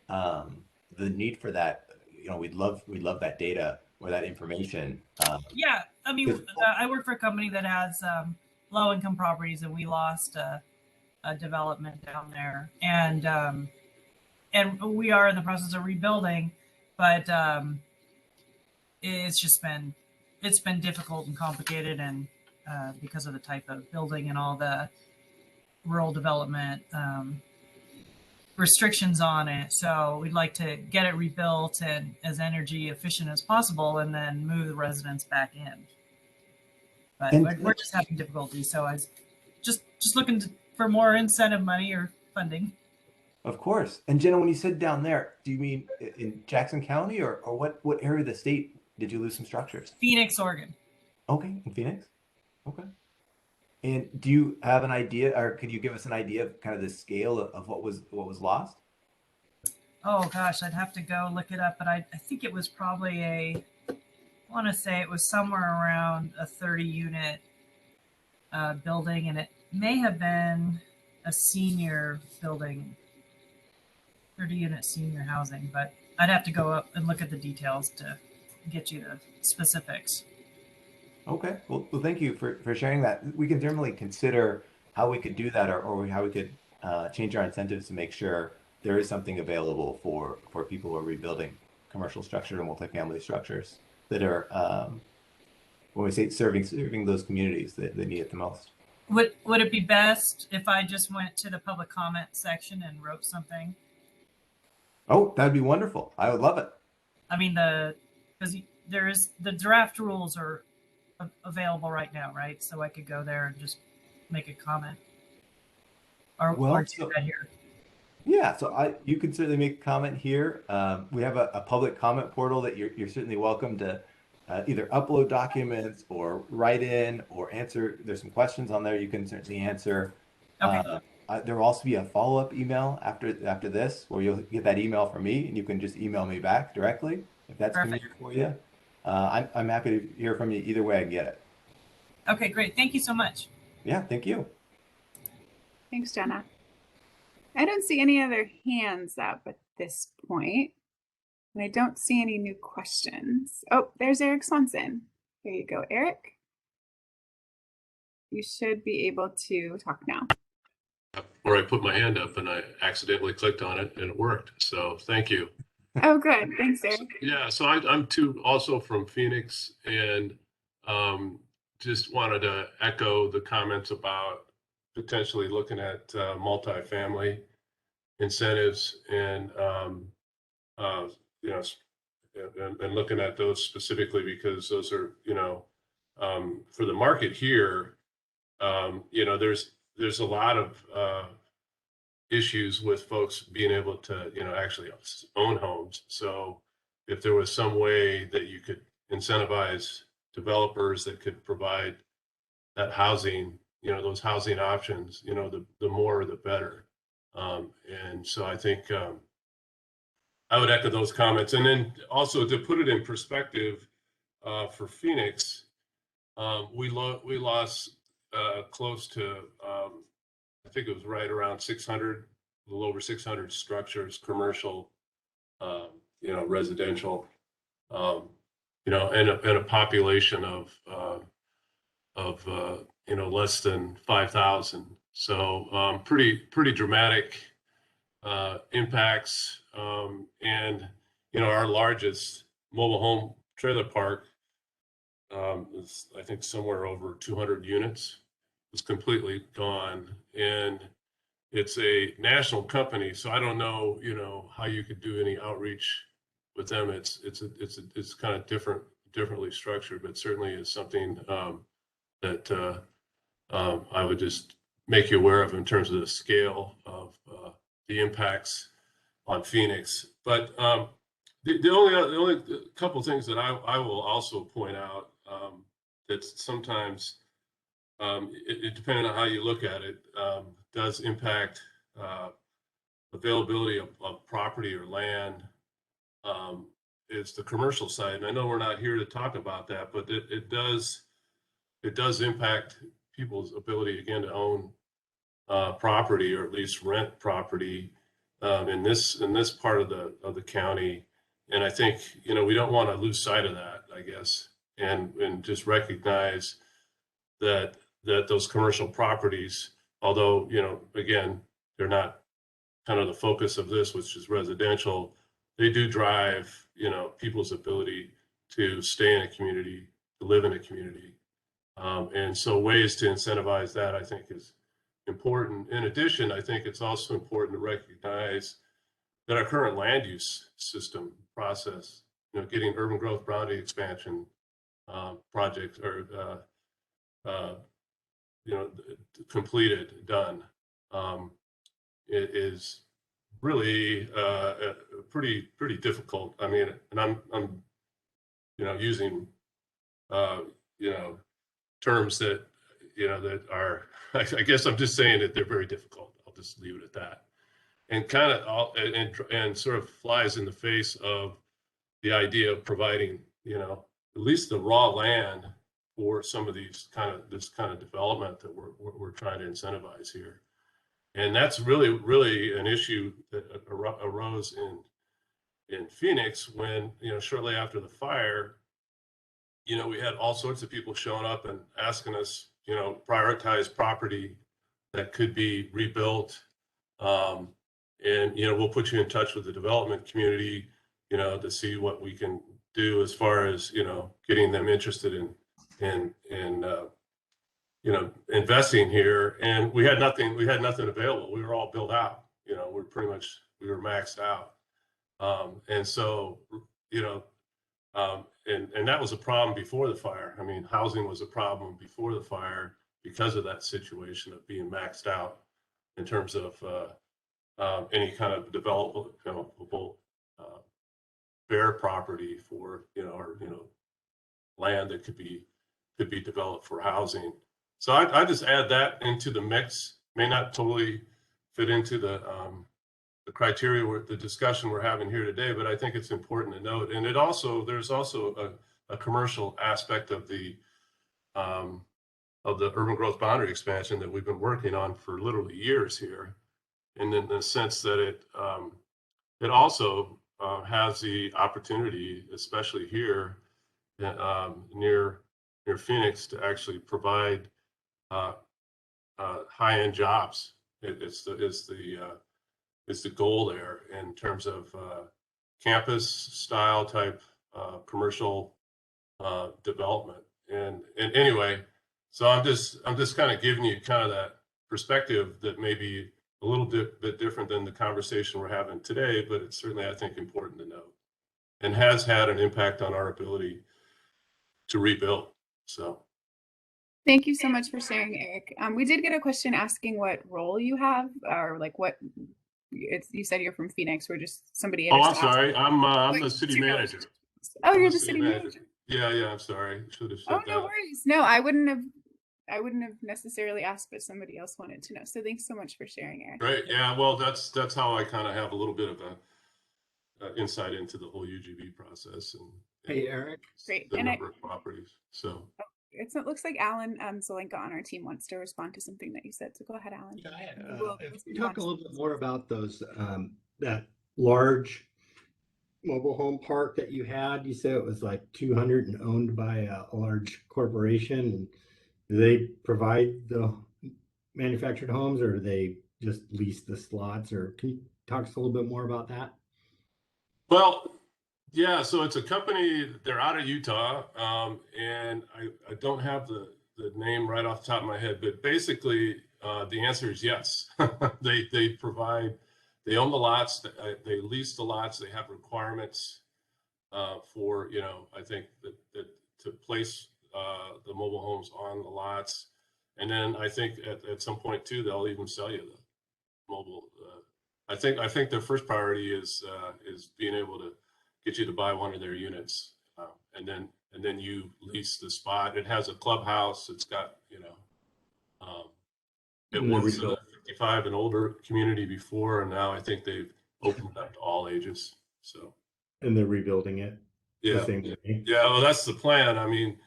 the need for that, we'd love that data or that information. Yeah, I mean, I work for a company that has low income properties, and we lost a development down there, and we are in the process of rebuilding, but it's been difficult and complicated, and because of the type of building and all the rural development restrictions on it. So we'd like to get it rebuilt and as energy efficient as possible, and then move the residents back in. But we're just having difficulty. So I was just looking for more incentive money or funding. Of course. And Jenna, when you said down there, do you mean in Jackson County or what area of the state did you lose some structures? Phoenix, Oregon. Okay, in Phoenix. Okay. And do you have an idea, or could you give us an idea of kind of the scale of what was lost? Oh gosh, I'd have to go look it up, but I think it was probably I want to say it was somewhere around a 30 unit building, and it may have been a senior building, 30 unit senior housing, but I'd have to go up and look at the details to get you the specifics. Okay. Well, thank you for sharing that. We can certainly consider how we could do that or how we could change our incentives to make sure there is something available for people who are rebuilding commercial structure and multifamily structures that are, when we say serving those communities that need it the most. Would it be best if I just went to the public comment section and wrote something? Oh, that'd be wonderful. I would love it. I mean, because there is the draft rules are available right now, right? So I could go there and just make a comment, or do that here. Yeah, so you can certainly make a comment here. We have a public comment portal that you're certainly welcome to either upload documents or write in or answer. There's some questions on there you can certainly answer. Okay. There will also be a follow-up email after this where you'll get that email from me and you can just email me back directly if that's convenient for you. I'm happy to hear from you either way I get it. Okay, great. Thank you so much. Yeah, thank you. Thanks, Jenna. I don't see any other hands up at this point, and I don't see any new questions. Oh, there's Eric Swanson. There you go, Eric. You should be able to talk now. Or I put my hand up and I accidentally clicked on it and it worked. So thank you. Oh, good. Thanks, Eric. Yeah, so I'm too also from Phoenix, and just wanted to echo the comments about potentially looking at multifamily incentives and and looking at those specifically because those are for the market here. There's a lot of issues with folks being able to actually own homes. So if there was some way that you could incentivize developers that could provide that housing, those housing options, the more the better. And so I think I would echo those comments. And then also to put it in perspective, for Phoenix, we lost close to I think it was right around 600, a little over 600 structures, commercial, residential, and a population of less than 5,000. So pretty dramatic impacts. And our largest mobile home trailer park is I think somewhere over 200 units. Was completely gone, and it's a national company, so I don't know how you could do any outreach with them. It's kind of differently structured, but certainly is something that I would just make you aware of in terms of the scale of the impacts on Phoenix. But the only couple things that I will also point out that sometimes depending on how you look at it, does impact availability of property or land. It's the commercial side, and I know we're not here to talk about that, but it does impact people's ability again to own property, or at least rent property in this part of the county. And I think, we don't want to lose sight of that, I guess, and just recognize that those commercial properties, although, again, they're not kind of the focus of this, which is residential, they do drive, people's ability to stay in a community, to live in a community. And so ways to incentivize that, I think, is important. In addition, I think it's also important to recognize that our current land use system process, getting urban growth boundary expansion projects or completed, done, it is really pretty difficult. I mean, and I'm using terms that that are, I guess I'm just saying that they're very difficult. I'll just leave it at that. And kind of all and sort of flies in the face of the idea of providing, at least the raw land for some of this kind of development that we're trying to incentivize here. And that's really an issue that arose in Phoenix when, shortly after the fire, we had all sorts of people showing up and asking us, prioritize property that could be rebuilt. And, we'll put you in touch with the development community, to see what we can do as far as, getting them interested in investing here. And we had nothing available. We were all built out, we were maxed out. And so, and that was a problem before the fire. I memean, housing was a problem before the fire because of that situation of being maxed out in terms of any kind of developable bare property for, or land that could be developed for housing. So I just add that into the mix. May not totally fit into the criteria the discussion we're having here today, but I think it's important to note. And there's also a commercial aspect of the urban growth boundary expansion that we've been working on for literally years here, and in the sense that it also has the opportunity, especially here near Phoenix, to actually provide high-end jobs. It's the goal there in terms of campus style type commercial development. And anyway, so I'm just kind of giving you kind of that perspective that may be a little bit different than the conversation we're having today, but it's certainly, I think, important to note, and has had an impact on our ability to rebuild. So Thank you so much for sharing, Eric. We did get a question asking what role you have, or like what you said you're from Phoenix, or just somebody. Oh, I'm sorry. I'm the city manager. Oh, you're the city manager. Yeah, I'm sorry. Should have said that. Oh, no worries. No, I wouldn't have necessarily asked, but somebody else wanted to know. So thanks so much for sharing, Eric. Right. Yeah. Well, that's how I kind of have a little bit of a insight into the whole UGB process and Hey, Eric. Great. The number of properties. So. It looks like Alan Zelenka on our team wants to respond to something that you said. So go ahead, Alan. If you talk a little bit more about those, that large mobile home park that you had, you said it was like 200 and owned by a large corporation. And do they provide the manufactured homes, or do they just lease the slots? Or can you talk to us a little bit more about that? Well, yeah, so it's a company, they're out of Utah, and I don't have the name right off the top of my head, but basically the answer is yes. They provide, they own the lots, they lease the lots, they have requirements for, I think that to place the mobile homes on the lots. And then I think at some point too, they'll even sell you the mobile. I think their first priority is being able to get you to buy one of their units, and then you lease the spot. It has a clubhouse. It's got It And they're was a rebuilt. 55 and older community before, and now I think they've opened it up to all ages. So, And they're rebuilding it the yeah. same way. Yeah, well, that's the plan. I mean,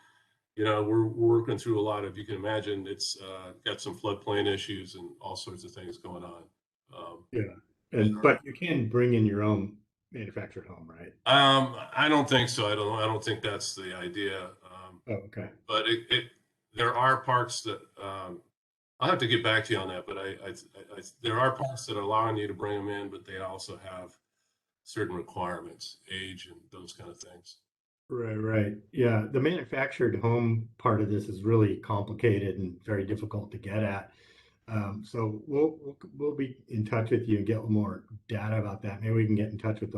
you know, we're working through a lot of, you can imagine it's got some floodplain issues and all sorts of things going on. Yeah. But you can bring in your own manufactured home, right? I don't think so. I don't think that's the idea. Oh, okay. But there are parks that, I'll have to get back to you on that, but there are parks that are allowing you to bring them in, but they also have certain requirements, age and those kind of things. Right. Yeah, the manufactured home part of this is really complicated and very difficult to get at. So we'll be in touch with you and get more data about that. Maybe we can get in touch with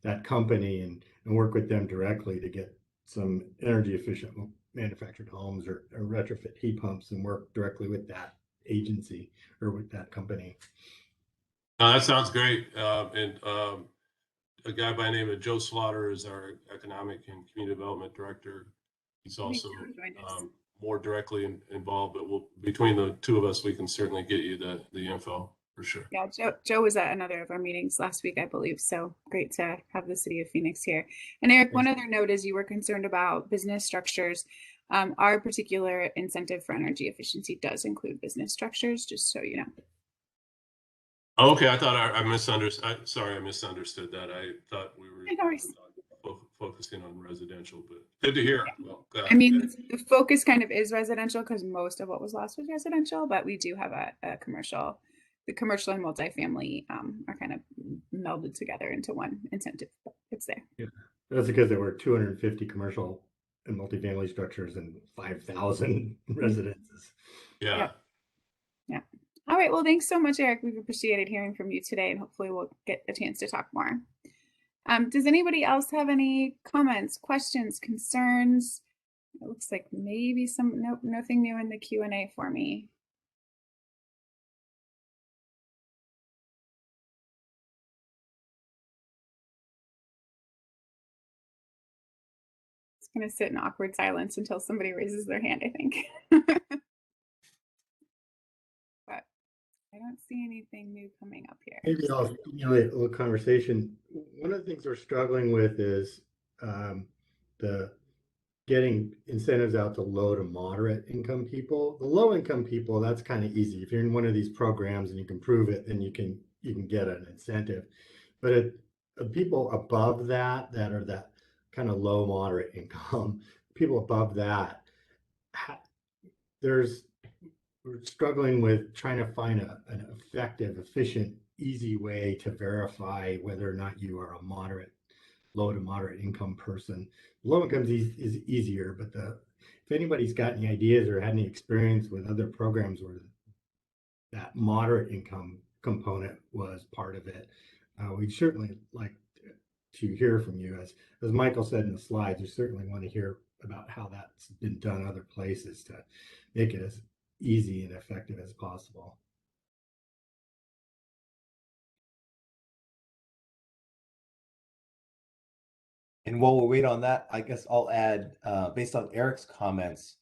that company and work with them directly to get some energy efficient manufactured homes or retrofit heat pumps and work directly with that agency or with that company. That sounds great. A guy by the name of Joe Slaughter is our economic and community development director. He's also more directly involved, but between the two of us, we can certainly get you the info for sure. Yeah, Joe was at another of our meetings last week, I believe. So great to have the city of Phoenix here. And Eric, one other note is you were concerned about business structures. Our particular incentive for energy efficiency does include business structures, just so you know. Okay, I thought I misunderstood. Sorry, I misunderstood that. I thought we were focusing on residential, but good to hear. Yeah. Well, I mean, the focus kind of is residential because most of what was lost was residential, but we do have a commercial. The commercial and multifamily are kind of melded together into one incentive. It's there. Yeah, that's because there were 250 commercial and multifamily structures and 5,000 residences. Yeah. Yeah. All right. Well, thanks so much, Eric. We've appreciated hearing from you today, and hopefully we'll get a chance to talk more. Does anybody else have any comments, questions, concerns? It looks like maybe nope, nothing new in the Q&A for me. It's going to sit in awkward silence until somebody raises their hand, I think. But I don't see anything new coming up here. Maybe I'll stimulate a little conversation. One of the things we're struggling with is the getting incentives out to low to moderate income people. The low income people, that's kind of easy. If you're in one of these programs and you can prove it, then you can get an incentive. But people above that are that kind of low moderate income, people above that, we're struggling with trying to find an effective, efficient, easy way to verify whether or not you are a low to moderate income person. Low income is easier, but if anybody's got any ideas or had any experience with other programs where that moderate income component was part of it, we'd certainly like to hear from you. As Michael said in the slides, we certainly want to hear about how that's been done other places to make it as easy and effective as possible. And while we wait on that, I guess I'll add, based on Eric's comments,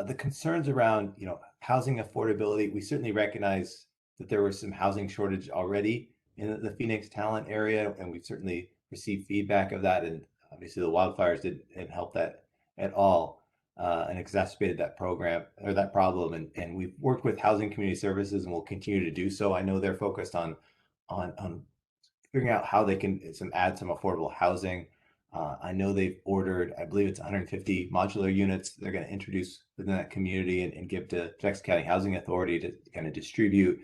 the concerns around, housing affordability. We certainly recognize that there was some housing shortage already in the Phoenix talent area, and we've certainly received feedback of that. And obviously, the wildfires didn't help that at all, and exacerbated that problem. And we've worked with Housing Community Services, and we'll continue to do so. I know they're focused on figuring out how they can add some affordable housing. I know they've ordered, I believe it's 150 modular units they're going to introduce within that community and give to Jackson County Housing Authority to kind of distribute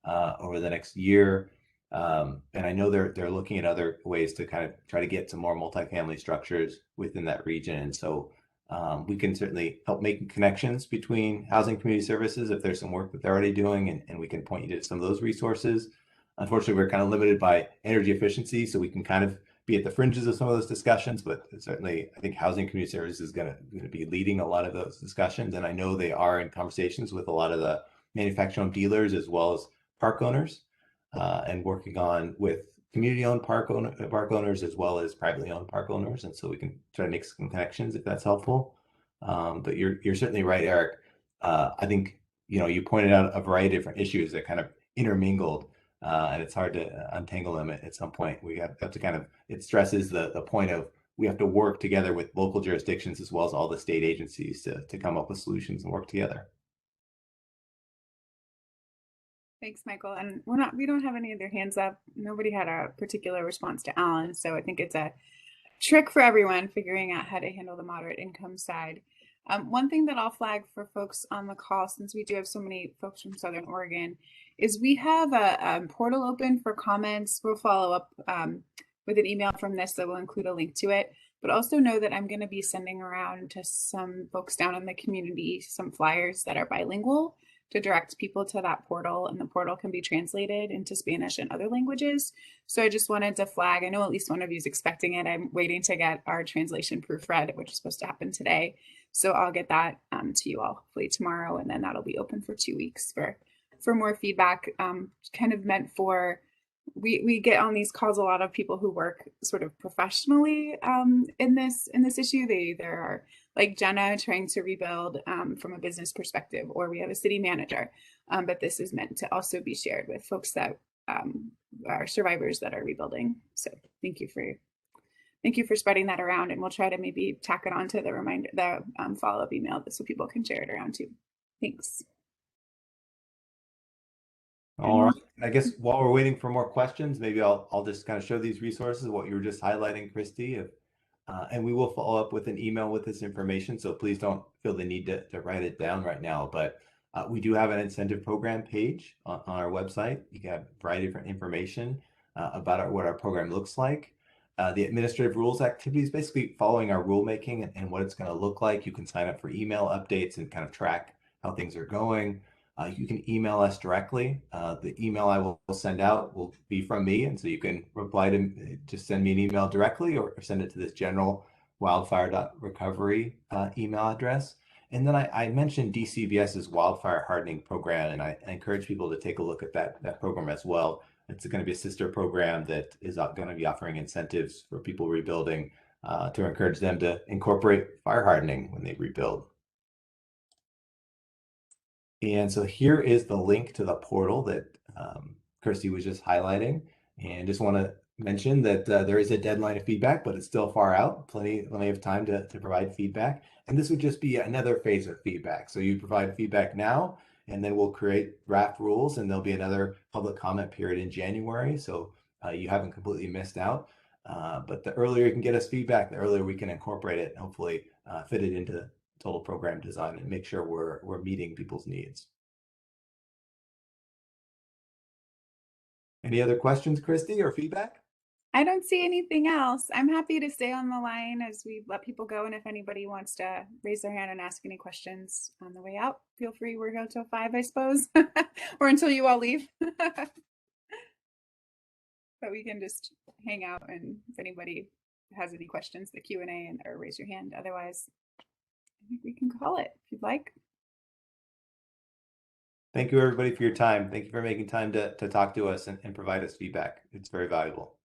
over the next year. And I know they're looking at other ways to kind of try to get some more multifamily structures within that region. And so we can certainly help make connections between Housing Community Services if there's some work that they're already doing, and we can point you to some of those resources. Unfortunately, we're kind of limited by energy efficiency, so we can kind of be at the fringes of some of those discussions, but certainly I think Housing Community Services is going to be leading a lot of those discussions. And I know they are in conversations with a lot of the manufactured home dealers as well as park owners, and working on with community-owned park owners as well as privately owned park owners. And so we can try to make some connections if that's helpful. But you're certainly right, Eric. I think you pointed out a variety of different issues that kind of intermingled, and it's hard to untangle them at some point. We have to kind of, it stresses the point of we have to work together with local jurisdictions as well as all the state agencies to come up with solutions and work together. Thanks, Michael. And we don't have any other hands up. Nobody had a particular response to Alan. So I think it's a trick for everyone figuring out how to handle the moderate income side. One thing that I'll flag for folks on the call, since we do have so many folks from Southern Oregon, is we have a portal open for comments. We'll follow up with an email from this that will include a link to it. But also know that I'm going to be sending around to some folks down in the community some flyers that are bilingual to direct people to that portal, and the portal can be translated into Spanish and other languages. So I just wanted to flag, I know at least one of you is expecting it. I'm waiting to get our translation proofread, which is supposed to happen today. So I'll get that to you all hopefully tomorrow, and then that'll be open for 2 weeks for more feedback, kind of meant for, we get on these calls a lot of people who work sort of professionally in this issue. They either are like Jenna trying to rebuild from a business perspective, or we have a city manager. But this is meant to also be shared with folks that are survivors that are rebuilding. So thank you for spreading that around, and we'll try to maybe tack it onto the follow-up email so people can share it around too. Thanks. All right. I guess while we're waiting for more questions, maybe I'll just kind of show these resources, what you were just highlighting, Christy. And we will follow up with an email with this information. So please don't feel the need to write it down right now. But we do have an incentive program page on our website. You can have a variety of different information about what our program looks like. The administrative rules activities, basically following our rulemaking and what it's going to look like. You can sign up for email updates and kind of track how things are going. You can email us directly. The email I will send out will be from me, and so you can reply to just send me an email directly or send it to this general wildfire.recovery email address. And then I mentioned DCVS's wildfire hardening program, and I encourage people to take a look at that program as well. It's going to be a sister program that is going to be offering incentives for people rebuilding to encourage them to incorporate fire hardening when they rebuild. And so here is the link to the portal that Kirsty was just highlighting. And just want to mention that there is a deadline of feedback, but it's still far out. Plenty of time to provide feedback. And this would just be another phase of feedback. So you provide feedback now, and then we'll create draft rules, and there'll be another public comment period in January. So you haven't completely missed out. But the earlier you can get us feedback, the earlier we can incorporate it and hopefully fit it into total program design and make sure we're meeting people's needs. Any other questions, Christy, or feedback? I don't see anything else. I'm happy to stay on the line as we let people go. And if anybody wants to raise their hand and ask any questions on the way out, feel free. We're going till 5, I suppose, or until you all leave. But we can just hang out, and if anybody has any questions, the Q&A, or raise your hand. Otherwise, I think we can call it if you'd like. Thank you, everybody, for your time. Thank you for making time to talk to us and provide us feedback. It's very valuable.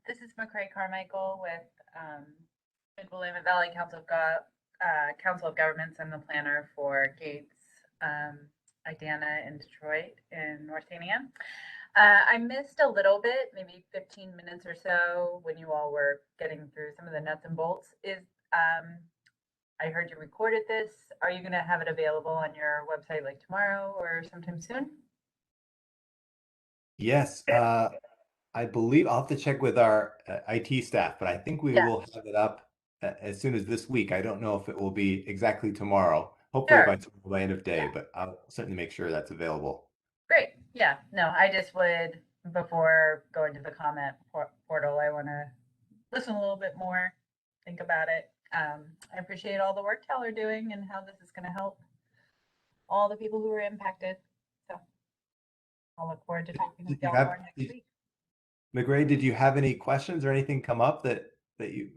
This is McCrae Carmichael with Mid-Willamette Valley Council of Governments. I'm the planner for Gates, IDANA in Detroit in Northania. I missed a little bit, maybe 15 minutes or so, when you all were getting through some of the nuts and bolts. I heard you recorded this. Are you going to have it available on your website like tomorrow or sometime soon? Yes, I believe I'll have to check with our IT staff, but I think we Yeah, will have it up as soon as this week. I don't know if it will be exactly tomorrow. Hopefully sure. by end of day, but I'll certainly make sure that's available. Great. Yeah. No, I just would, before going to the comment portal, I want to listen a little bit more, think about it. I appreciate all the work y'all are doing and how this is going to help all the people who are impacted. So I'll look forward to talking with Did you y'all have, more next week. McRae, did you have any questions or anything come up that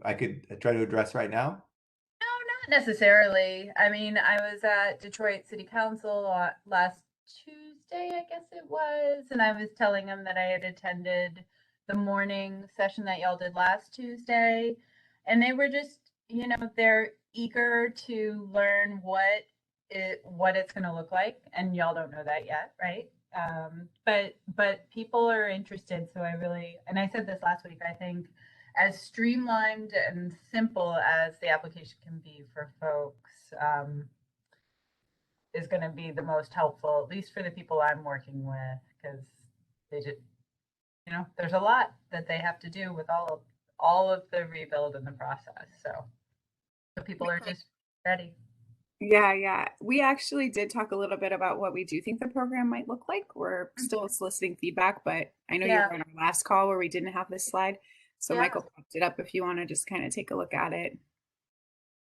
I could try to address right now? No, not necessarily. I mean, I was at Detroit City Council last Tuesday, I guess it was, and I was telling them that I had attended the morning session that y'all did last Tuesday, and they were just, they're eager to learn what it's going to look like, and y'all don't know that yet, right? But people are interested, so and I said this last week, I think as streamlined and simple as the application can be for folks, is going to be the most helpful, at least for the people I'm working with, because they just, there's a lot that they have to do with all of the rebuild in the process. So people are just ready. Yeah. We actually did talk a little bit about what we do think the program might look like. We're still soliciting feedback, but I know you Yeah. were on our last call where we didn't have this slide. So Yeah. Michael popped it up if you want to just kind of take a look at it.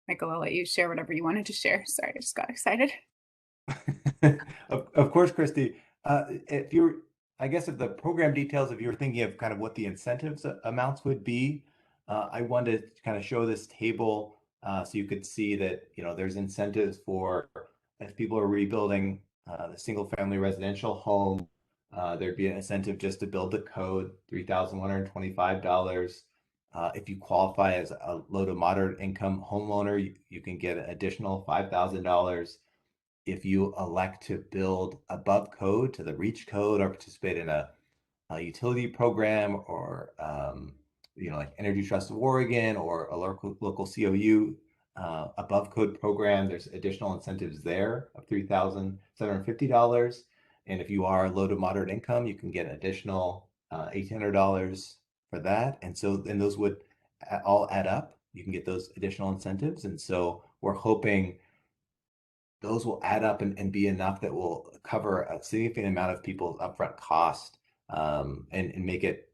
Michael, I'll let you share whatever you wanted to share. Sorry, I just got excited. Of course, Christy. I guess if the program details, if you're thinking of kind of what the incentives amounts would be, I wanted to kind of show this table so you could see that, there's incentives for if people are rebuilding the single family residential home, there'd be an incentive just to build the code, $3,125. If you qualify as a low to moderate income homeowner, you can get an additional $5,000. If you elect to build above code to the REACH code or participate in a utility program or like Energy Trust of Oregon or a local COU above code program, there's additional incentives there of $3,750. And if you are low to moderate income, you can get an additional $1,800 for that. And those would all add up. You can get those additional incentives. And so we're hoping those will add up and be enough that will cover a significant amount of people's upfront cost and make it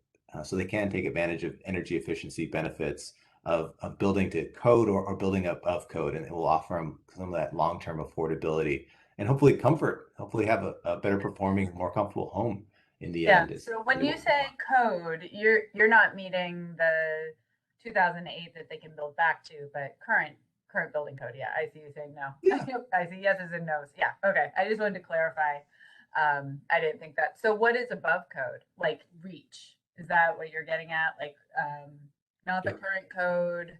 so they can take advantage of energy efficiency benefits of building to code or building up of code, and it will offer them some of that long-term affordability and hopefully comfort, hopefully have a better performing, more comfortable home in the Yeah. end. So when you say code, you're not meeting the 2008 that they can build back to, but current building code. Yeah, I see you saying no. Yeah. I see yeses and nos. Yeah. Okay. I just wanted to clarify. I didn't think that. So what is above code? Like reach? Is that what you're getting at? Like not the Yep. current code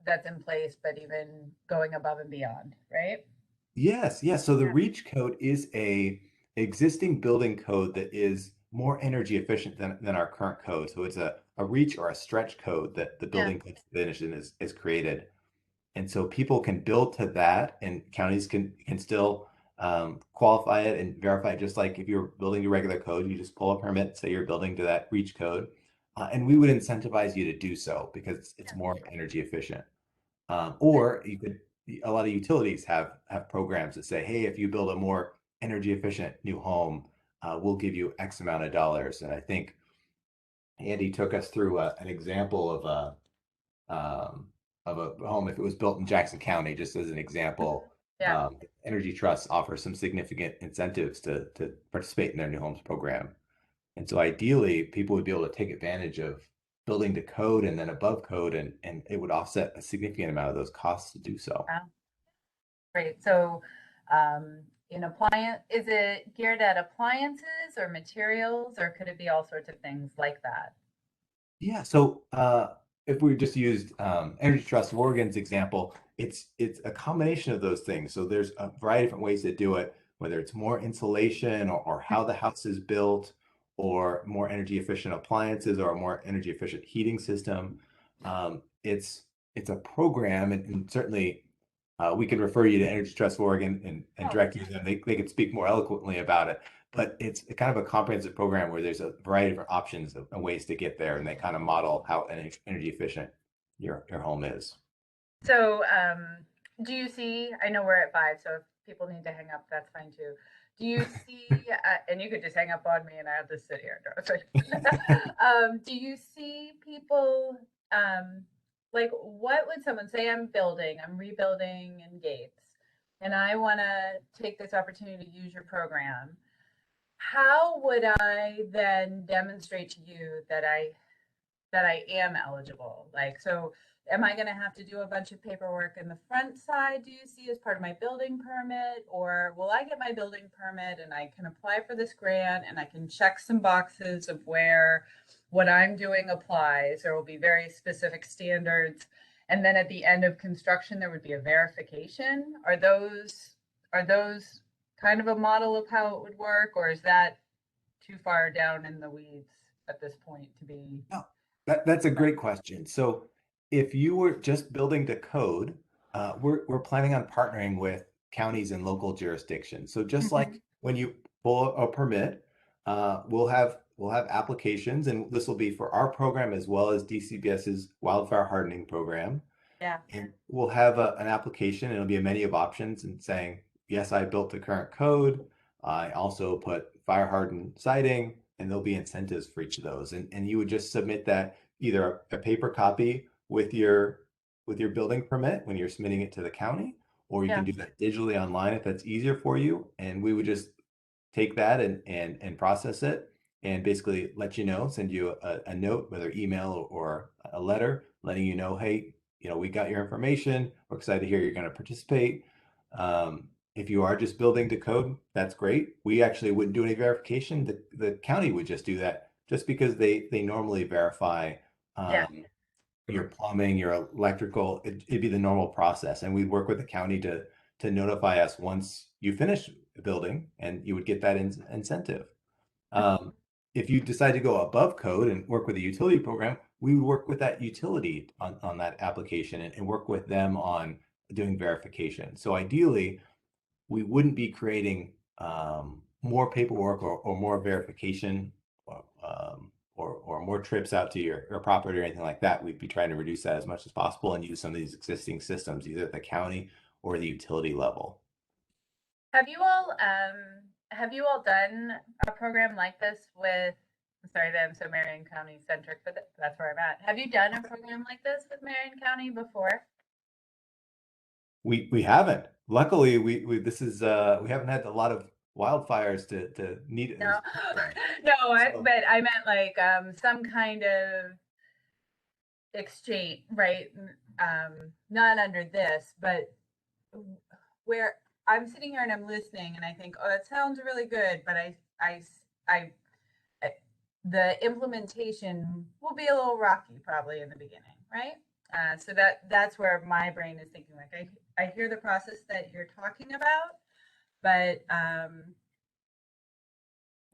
that's in place, but even going above and beyond, right? Yes. So the Yeah. REACH code is a existing building code that is more energy efficient than our current code. So it's a REACH or a stretch code that the Yeah. building code definition is created. And so people can build to that, and counties can still qualify it and verify it, just like if you're building your regular code, you just pull a permit, say you're building to that REACH code, and we would incentivize you to do so because it's Yeah. more energy efficient. Or a lot of utilities have programs that say, hey, if you build a more energy efficient new home, we'll give you X amount of dollars. And I think Andy took us through an example of a home if it was built in Jackson County, just as an example. Yeah. Energy Trust offers some significant incentives to participate in their new homes program. And so ideally, people would be able to take advantage of building to code and then above code, and it would offset a significant amount of those costs to do so. Wow. Great. So is it geared at appliances or materials, or could it be all sorts of things like that? Yeah, so if we just used Energy Trust of Oregon's example, it's a combination of those things. So there's a variety of different ways to do it, whether it's more insulation or how the house is built, or more energy efficient appliances or a more energy efficient heating system. It's it's a program, and certainly we can refer you to Energy Trust Oregon and Oh. direct you to them. They could speak more eloquently about it. But it's kind of a comprehensive program where there's a variety of different options and ways to get there, and they kind of model how energy efficient your home is. So, do you see, I know we're at 5, so if people need to hang up, that's fine too. Do you see, and you could just hang up on me and I'll just sit here. Do you see people, like what would someone say, I'm rebuilding in Gates, and I want to take this opportunity to use your program. How would I then demonstrate to you that I am eligible? Like, so am I going to have to do a bunch of paperwork in the front side, do you see, as part of my building permit? Or will I get my building permit and I can apply for this grant and I can check some boxes of where what I'm doing applies? There will be very specific standards. And then at the end of construction, there would be a verification. Are those kind of a model of how it would work? Or is that too far down in the weeds at this point to be? No, that's a great question. So if you were just building to code, we're planning on partnering with counties and local jurisdictions. So just like when you pull a permit, we'll have applications, and this will be for our program as well as DCBS's wildfire hardening program. Yeah. And we'll have an application, and it'll be a menu of options and saying, yes, I built the current code. I also put fire hardened siding, and there'll be incentives for each of those. And you would just submit that, either a paper copy with your building permit when you're submitting it to the county, or you can do that digitally online if that's easier for you. And we would just take that and process it, and basically let you know, send you a note, whether email or a letter, letting you know, hey, we got your information. We're excited to hear you're going to participate. If you are just building to code, that's great. We actually wouldn't do any verification. The county would just do that, just because they normally verify your plumbing, your electrical. It'd be the normal process, and we'd work with the county to notify us once you finish building, and you would get that incentive. If you decide to go above code and work with a utility program, we would work with that utility on that application and work with them on doing verification. So ideally, we wouldn't be creating more paperwork or more verification or more trips out to your property or anything like that. We'd be trying to reduce that as much as possible and use some of these existing systems, either at the county or the utility level. Have you all done a program like this with, I'm sorry that I'm so Marion County centric, but that's where I'm at. Have you done a program like this with Marion County before? We haven't. Luckily, we haven't had a lot of wildfires to need it. No, but I meant like some kind of exchange, right? Not under this, but where I'm sitting here and I'm listening and I think, oh, that sounds really good, but the implementation will be a little rocky probably in the beginning, right? So that's where my brain is thinking, like, I hear the process that you're talking about, but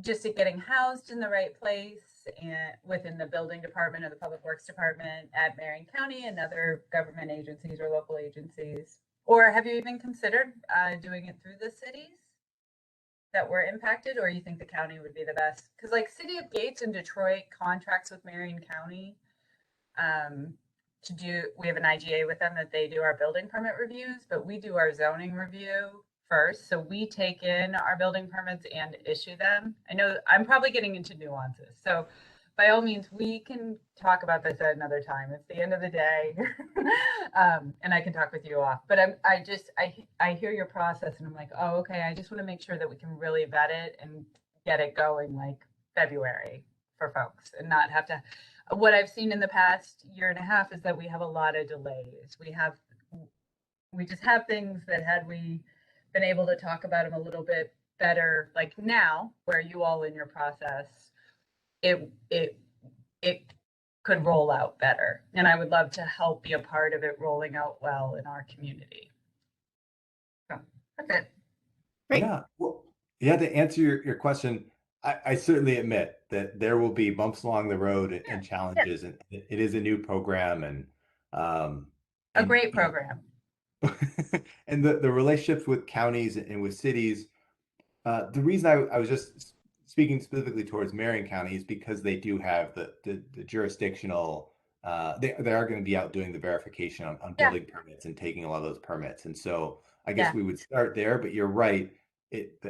just it getting housed in the right place and within the building department or the public works department at Marion County and other government agencies or local agencies. Or have you even considered doing it through the cities that were impacted, or you think the county would be the best? Because like City of Gates in Detroit contracts with Marion County we have an IGA with them that they do our building permit reviews, but we do our zoning review first. So we take in our building permits and issue them. I know I'm probably getting into nuances. So by all means, we can talk about this at another time. It's the end of the day. And I can talk with you off, but I hear your process and I'm like, oh, okay. I just want to make sure that we can really vet it and get it going like February for folks and not have to. What I've seen in the past year and a half is that we have a lot of delays. We just have things that had we been able to talk about them a little bit better, like now, where you all in your process, it could roll out better. And I would love to help be a part of it rolling out well in our community. So that's it. Great. Yeah. Well, yeah, to answer your question, I certainly admit that there will be bumps along the road and challenges, and it is a new program, and A And, great you know, program. and the relationships with counties and with cities. The reason I was just speaking specifically towards Marion County is because they do have the jurisdictional, they are going to be out doing the verification on Yeah. building permits and taking a lot of those permits. And so I guess Yeah. we would start there, but you're right.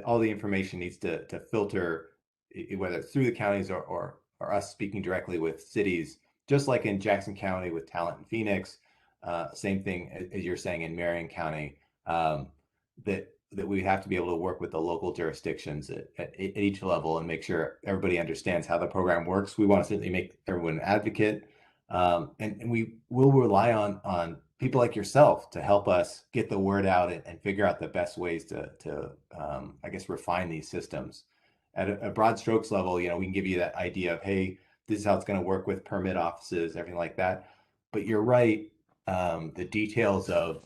All the information needs to filter, whether it's through the counties or us speaking directly with cities, just like in Jackson County with Talent in Phoenix. Same thing as you're saying in Marion County. That we have to be able to work with the local jurisdictions at each level and make sure everybody understands how the program works. We want to certainly make everyone an advocate, and we will rely on people like yourself to help us get the word out and figure out the best ways to I guess refine these systems. At a broad strokes level, you know, we can give you that idea of, hey, this is how it's going to work with permit offices, everything like that. But you're right, the details of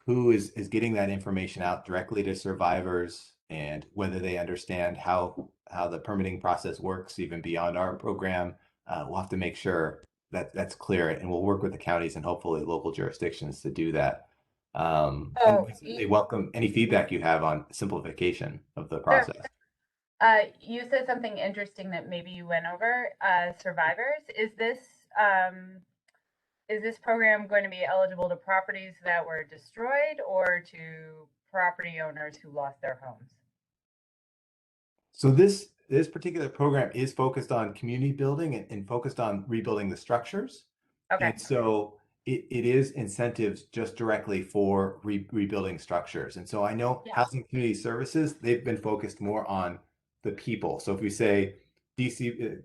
who is getting that information out directly to survivors and whether they understand how the permitting process works even beyond our program. We'll have to make sure that that's clear, and we'll work with the counties and hopefully local jurisdictions to do that. And we certainly welcome any feedback you have on simplification of the process. You said something interesting that maybe you went over, survivors. Is this program going to be eligible to properties that were destroyed or to property owners who lost their homes? So this particular program is focused on community building and focused on rebuilding the structures. Okay. And so it is incentives just directly for rebuilding structures. And so I know Housing Community Services, they've been focused more on the people. So if we say DC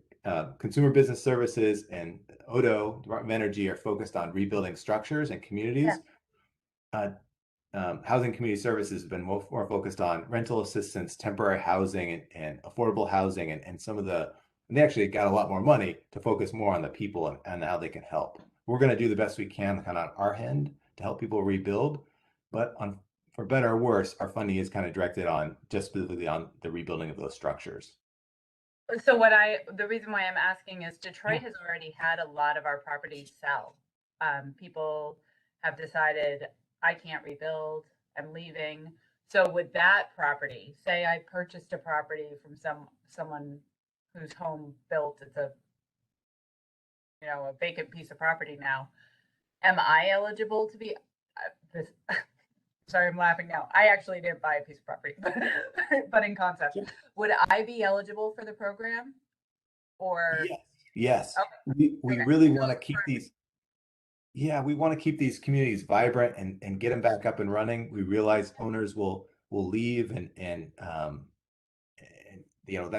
Consumer Business Services and ODO, Department of Energy, are focused on rebuilding structures and communities. Housing Community Services has been more focused on rental assistance, temporary housing, and affordable housing, and some of and they actually got a lot more money to focus more on the people and how they can help. We're going to do the best we can kind of on our end to help people rebuild, but for better or worse, our funding is kind of directed on just specifically on the rebuilding of those structures. So the reason why I'm asking is Detroit has already had a lot of our properties sell. People have decided, I can't rebuild, I'm leaving. So with that property, say I purchased a property from someone whose home built, it's a vacant piece of property now. Am I eligible to be sorry, I'm laughing now. I actually didn't buy a piece of property, but in concept, would I be eligible for the program? Or yes. Okay. We really want to keep these. Yeah, we want to keep these communities vibrant and get them back up and running. We realize owners will leave and you know,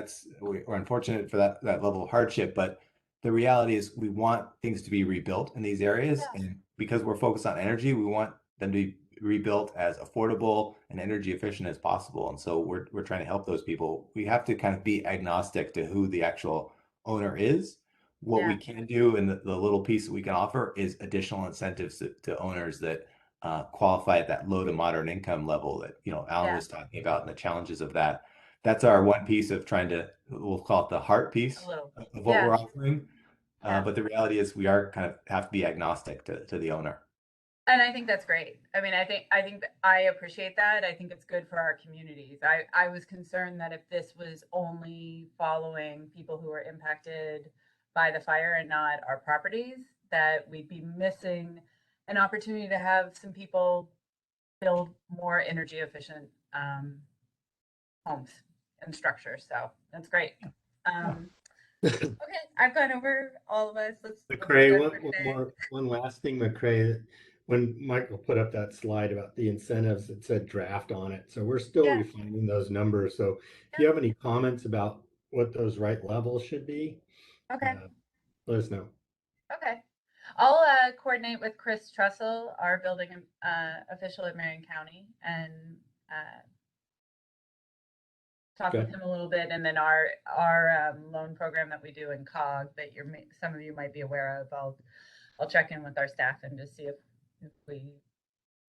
we're unfortunate for that level of hardship, but the reality is we want things to be rebuilt in these areas, and because we're focused on energy, we want them to be rebuilt as affordable and energy efficient as possible. And so we're trying to help those people. We have to kind of be agnostic to who the actual owner is. What we can do, and the little piece that we can offer, is additional incentives to owners that qualify at that low to moderate income level that, you know, Alan was talking about, and the challenges of that. That's our one piece of trying to, we'll call it the heart piece of what we're offering. But the reality is we are kind of have to be agnostic to the owner. And I think that's great. I mean, I think I appreciate that. I think it's good for our communities. I was concerned that if this was only following people who were impacted by the fire and not our properties, that we'd be missing an opportunity to have some people build more energy efficient homes and structures. So that's great. Okay, I've gone over all of us. McCrae, one last thing, McCrae. When Michael put up that slide about the incentives, it said draft on it. So we're still refining those numbers. So if you have any comments about what those right levels should be, let us know. Okay. I'll coordinate with Chris Trussell, our building official at Marion County, and talk with him a little bit, and then our loan program that we do in COG that some of you might be aware of. I'll check in with our staff and just see if we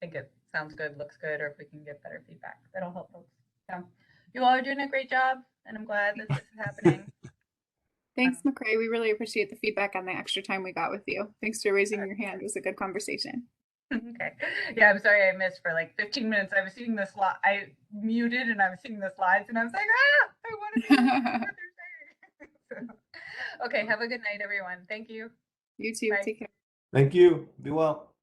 think it sounds good, looks good, or if we can get better feedback. That'll help folks. So you all are doing a great job, and I'm glad that this is happening. Thanks, McCrae. We really appreciate the feedback on the extra time we got with you. Thanks for raising your hand. It was a good conversation. Okay. Yeah, I'm sorry I missed for like 15 minutes. I was seeing the slide. I muted and I was seeing the slides and I was like, I want to hear what they're saying. So, okay. Have a good night, everyone. Thank you. You too. Bye. Take care. Thank you. Be well.